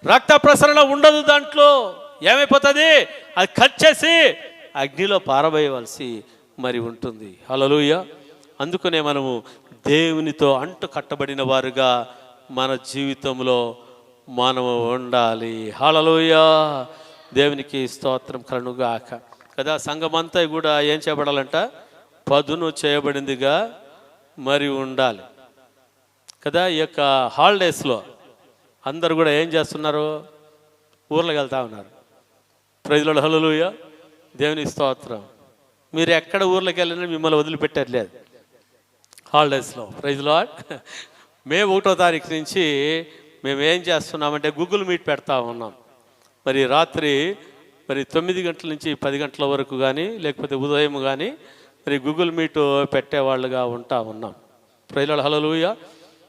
రక్త ప్రసరణ ఉండదు. దాంట్లో ఏమైపోతుంది? అది కట్ చేసి అగ్నిలో పారబోయవలసి మరి ఉంటుంది. హల్లెలూయా. అందుకనే మనము దేవునితో అంటు కట్టబడిన వారుగా మన జీవితంలో మనము ఉండాలి. హల్లెలూయా. దేవునికి స్తోత్రం కలుగుగాక కదా. సంఘమంతా కూడా ఏం చేయబడాలంట? పదును చేయబడిందిగా మరి ఉండాలి కదా. ఈ యొక్క హాలిడేస్లో అందరూ కూడా ఏం చేస్తున్నారు? ఊర్లోకి వెళ్తూ ఉన్నారు. Praise the Lord, hallelujah. దేవుని స్తోత్రం. మీరు ఎక్కడ ఊర్లోకి వెళ్ళినా మిమ్మల్ని వదిలిపెట్టట్లేదు హాలిడేస్లో. Praise the lord. మే 1వ తారీఖు నుంచి మేము ఏం చేస్తున్నామంటే గూగుల్ మీట్ పెడతా ఉన్నాం. మరి రాత్రి 9 గంటల నుంచి 10 గంటల వరకు కానీ, లేకపోతే ఉదయం కానీ మరి గూగుల్ మీట్ పెట్టేవాళ్ళుగా ఉన్నాం. ప్రైలాడు హల్లెలూయా,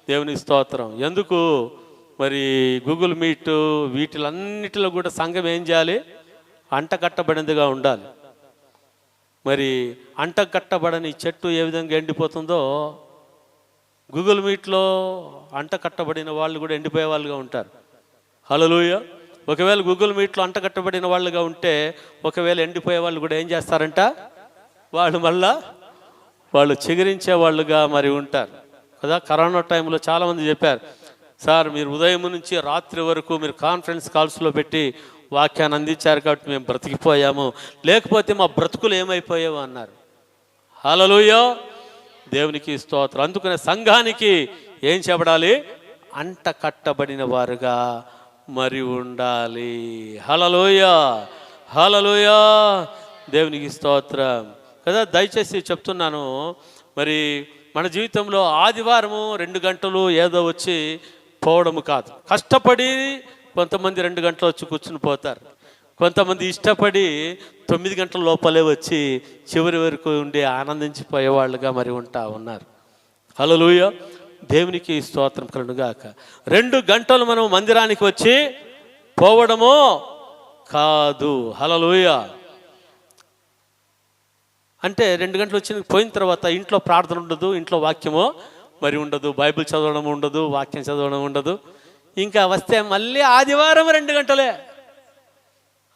దేవుని స్తోత్రం. ఎందుకు మరి గూగుల్ మీట్ వీటిలన్నిటిలో కూడా సంఘం ఏం చేయాలి? అంటకట్టబడిందిగా ఉండాలి. మరి అంటకట్టబడని చెట్టు ఏ విధంగా ఎండిపోతుందో గూగుల్ మీట్లో అంటకట్టబడిన వాళ్ళు కూడా ఎండిపోయే వాళ్ళుగా ఉంటారు. హల్లెలూయా. ఒకవేళ గూగుల్ మీట్లో అంటకట్టబడిన వాళ్ళుగా ఉంటే ఒకవేళ ఎండిపోయే వాళ్ళు కూడా ఏం చేస్తారంట? వాళ్ళు చిగురించే వాళ్ళుగా మరి ఉంటారు కదా. కరోనా టైంలో చాలామంది చెప్పారు, సార్ మీరు ఉదయం నుంచి రాత్రి వరకు మీరు కాన్ఫరెన్స్ కాల్స్లో పెట్టి వాక్యాన్ని అందించారు కాబట్టి మేము బ్రతికిపోయాము, లేకపోతే మా బ్రతుకులు ఏమైపోయావు అన్నారు. హల్లెలూయా, దేవునికి స్తోత్రం. అందుకనే సంఘానికి ఏం చెప్పడాలి? అంట కట్టబడిన వారుగా మరి ఉండాలి. హల్లెలూయా, హల్లెలూయా, దేవునికి స్తోత్రం కదా. దయచేసి చెప్తున్నాను, మరి మన జీవితంలో ఆదివారము 2 గంటలు ఏదో వచ్చి పోవడము కాదు. కష్టపడి కొంతమంది 2 గంటలు వచ్చి కూర్చుని పోతారు, కొంతమంది ఇష్టపడి 9 గంటల లోపలే వచ్చి చివరి వరకు ఉండి ఆనందించిపోయేవాళ్ళుగా మరి ఉన్నారు. హల్లెలూయా, దేవునికి స్తోత్రం కలుగుగాక. 2 గంటలు మనం మందిరానికి వచ్చి పోవడము కాదు. హల్లెలూయా. అంటే 2 గంటలు వచ్చి పోయిన తర్వాత ఇంట్లో ప్రార్థన ఉండదు, ఇంట్లో వాక్యము మరి ఉండదు, బైబిల్ చదవడం ఉండదు, వాక్యం చదవడం ఉండదు. ఇంకా వస్తే మళ్ళీ ఆదివారం 2 గంటలే.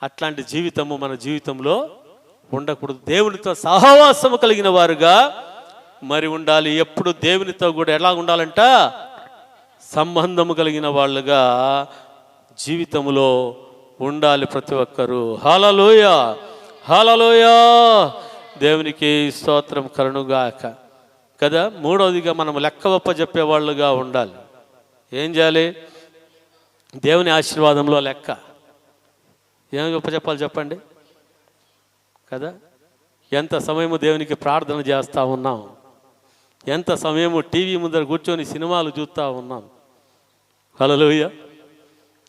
అట్లాంటి జీవితము మన జీవితంలో ఉండకూడదు. దేవునితో సహవాసము కలిగిన వారుగా మరి ఉండాలి. ఎప్పుడు దేవునితో కూడా ఎలా ఉండాలంట? సంబంధము కలిగిన వాళ్ళుగా జీవితంలో ఉండాలి ప్రతి ఒక్కరూ. హల్లెలూయా, హల్లెలూయా, దేవునికి స్తోత్రం కలుగుగాక కదా. 3వదిగా మనం లెక్క ఒప్ప చెప్పేవాళ్ళుగా ఉండాలి. ఏం చేయాలి? దేవుని ఆశీర్వాదంలో లెక్క ఏమి గొప్ప చెప్పాలి చెప్పండి కదా. ఎంత సమయము దేవునికి ప్రార్థన చేస్తూ ఉన్నాం, ఎంత సమయము టీవీ ముందర కూర్చొని సినిమాలు చూస్తూ ఉన్నాం. హల్లెలూయా.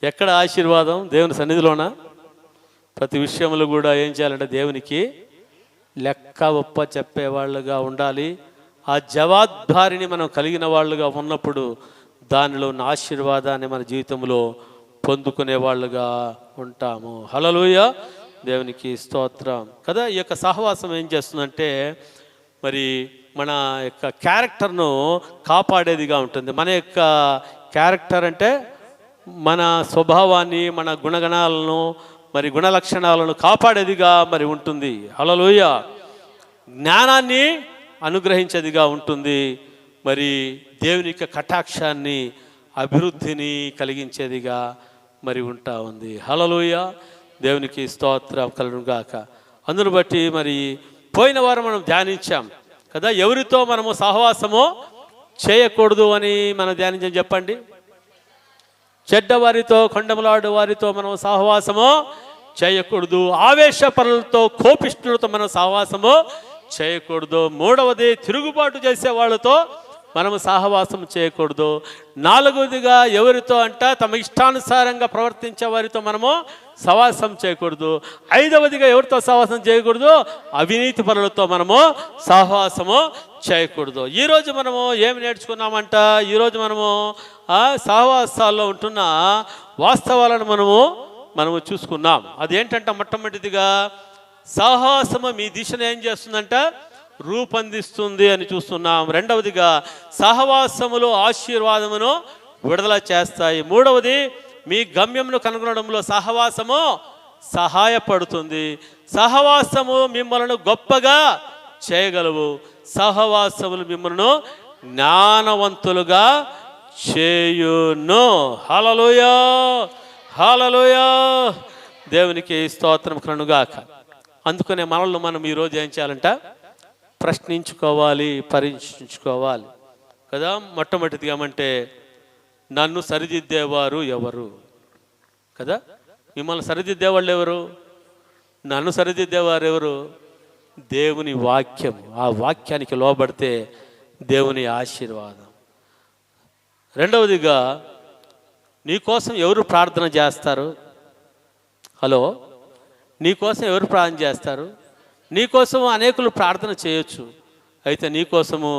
ఎక్కడ ఆశీర్వాదం? దేవుని సన్నిధిలోనా? ప్రతి విషయంలో కూడా ఏం చేయాలంటే దేవునికి లెక్క ఒప్ప చెప్పేవాళ్ళుగా ఉండాలి. ఆ జవాబారిని మనం కలిగిన వాళ్ళుగా ఉన్నప్పుడు దానిలో ఉన్న ఆశీర్వాదాన్ని మన జీవితంలో పొందుకునే వాళ్ళుగా ఉంటాము. హల్లెలూయా, దేవునికి స్తోత్రం కదా. ఈ యొక్క సహవాసం ఏం చేస్తుందంటే మరి మన యొక్క క్యారెక్టర్ను కాపాడేదిగా ఉంటుంది. మన యొక్క క్యారెక్టర్ అంటే మన స్వభావాన్ని, మన గుణగణాలను, మరి గుణలక్షణాలను కాపాడేదిగా మరి ఉంటుంది. హల్లెలూయా. జ్ఞానాన్ని అనుగ్రహించేదిగా ఉంటుంది. మరి దేవుని యొక్క కటాక్షాన్ని, అభివృద్ధిని కలిగించేదిగా మరి ఉంటా ఉంది. హల్లెలూయా, దేవునికి స్తోత్రం కలుగుగాక. అందును బట్టి మరి పోయిన వారం మనం ధ్యానించాం కదా, ఎవరితో మనము సహవాసము చేయకూడదు అని మనం ధ్యానించాం చెప్పండి. చెడ్డవారితో, కొండములాడు వారితో మనం సహవాసము చేయకూడదు. ఆవేశపరులతో, కోపిష్ఠులతో మనం సహవాసము చేయకూడదు. 3వది తిరుగుబాటు చేసే వాళ్ళతో మనము సహవాసం చేయకూడదు. 4వదిగా ఎవరితో అంట తమ ఇష్టానుసారంగా ప్రవర్తించే వారితో మనము సహవాసం చేయకూడదు. 5వదిగా ఎవరితో సహవాసం చేయకూడదు? అవినీతి పరులతో మనము సహవాసము చేయకూడదు. ఈరోజు మనము ఏమి నేర్చుకున్నామంట? ఈరోజు మనము సహవాసాల్లో ఉంటున్న వాస్తవాలను మనము చూసుకున్నాం. అదేంటంటే మొట్టమొదటిదిగా సహవాసము మీ దిశను ఏం చేస్తుందంట? రూపొందిస్తుంది అని చూస్తున్నాం. 2వదిగా సహవాసములో ఆశీర్వాదమును విడుదల చేస్తాయి. 3వది మీ గమ్యమును కనుగొనడంలో సహవాసము సహాయపడుతుంది. సహవాసము మిమ్మల్ని గొప్పగా చేయగలవు. సహవాసములు మిమ్మల్ని జ్ఞానవంతులుగా చేయును. హల్లెలూయా, హల్లెలూయా, దేవునికి స్తోత్రం కలుగుగాక. అందుకనే మనల్ని మనం ఈరోజు ఏం చేయాలంట? ప్రశ్నించుకోవాలి, పరీక్షించుకోవాలి కదా. మొట్టమొదటిగా ఏమంటే నన్ను సరిదిద్దేవారు ఎవరు కదా. మిమ్మల్ని సరిదిద్దేవాళ్ళు ఎవరు? నన్ను సరిదిద్దేవారు ఎవరు? దేవుని వాక్యం. ఆ వాక్యానికి లోబడితే దేవుని ఆశీర్వాదం. 2వదిగా నీకోసం ఎవరు ప్రార్థన చేస్తారు? హలో, నీకోసం ఎవరు ప్రార్థన చేస్తారు? నీకోసం అనేకులు ప్రార్థన చేయొచ్చు, అయితే నీకోసము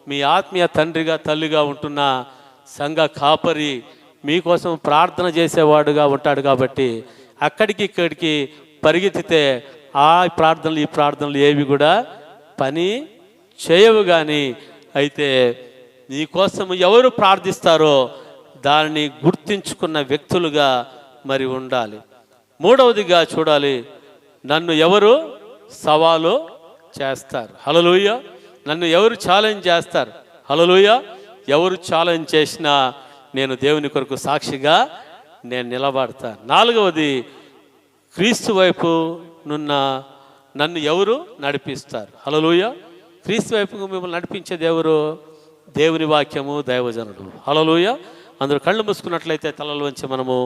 మీ ఆత్మీయ తండ్రిగా తల్లిగా ఉంటున్న సంఘ కాపరి మీకోసం ప్రార్థన చేసేవాడుగా ఉంటాడు. కాబట్టి అక్కడికి ఇక్కడికి పరిగెత్తితే ఆ ప్రార్థనలు ఈ ప్రార్థనలు ఏవి కూడా పని చేయవు. కానీ అయితే నీకోసం ఎవరు ప్రార్థిస్తారో దానిని గుర్తించుకున్న వ్యక్తులుగా మరి ఉండాలి. మూడవదిగా చూడాలి, నన్ను ఎవరు సవాలు చేస్తారు. హల్లెలూయ. నన్ను ఎవరు ఛాలెంజ్ చేస్తారు. హల్లెలూయ. ఎవరు ఛాలెంజ్ చేసినా నేను దేవుని కొరకు సాక్షిగా నేను నిలబడతాను. నాలుగవది, క్రీస్తు వైపు నన్ను ఎవరు నడిపిస్తారు. హల్లెలూయ. క్రీస్తు వైపుకు మిమ్మల్ని నడిపించేది ఎవరు? దేవుని వాక్యము, దైవజనుడు. హల్లెలూయ. అందరూ కళ్ళు మూసుకున్నట్లయితే తలలోంచి మనము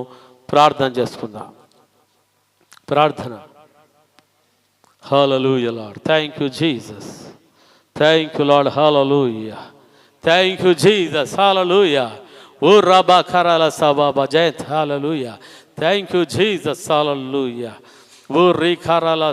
ప్రార్థన చేసుకుందాం. ప్రార్థన. Hallelujah Lord, thank you Jesus, thank you Lord, hallelujah, thank you Jesus, hallelujah. ఓ రబా కరాల సబాబా జయత్, hallelujah, thank you Jesus, hallelujah. ఓ రీ కరాల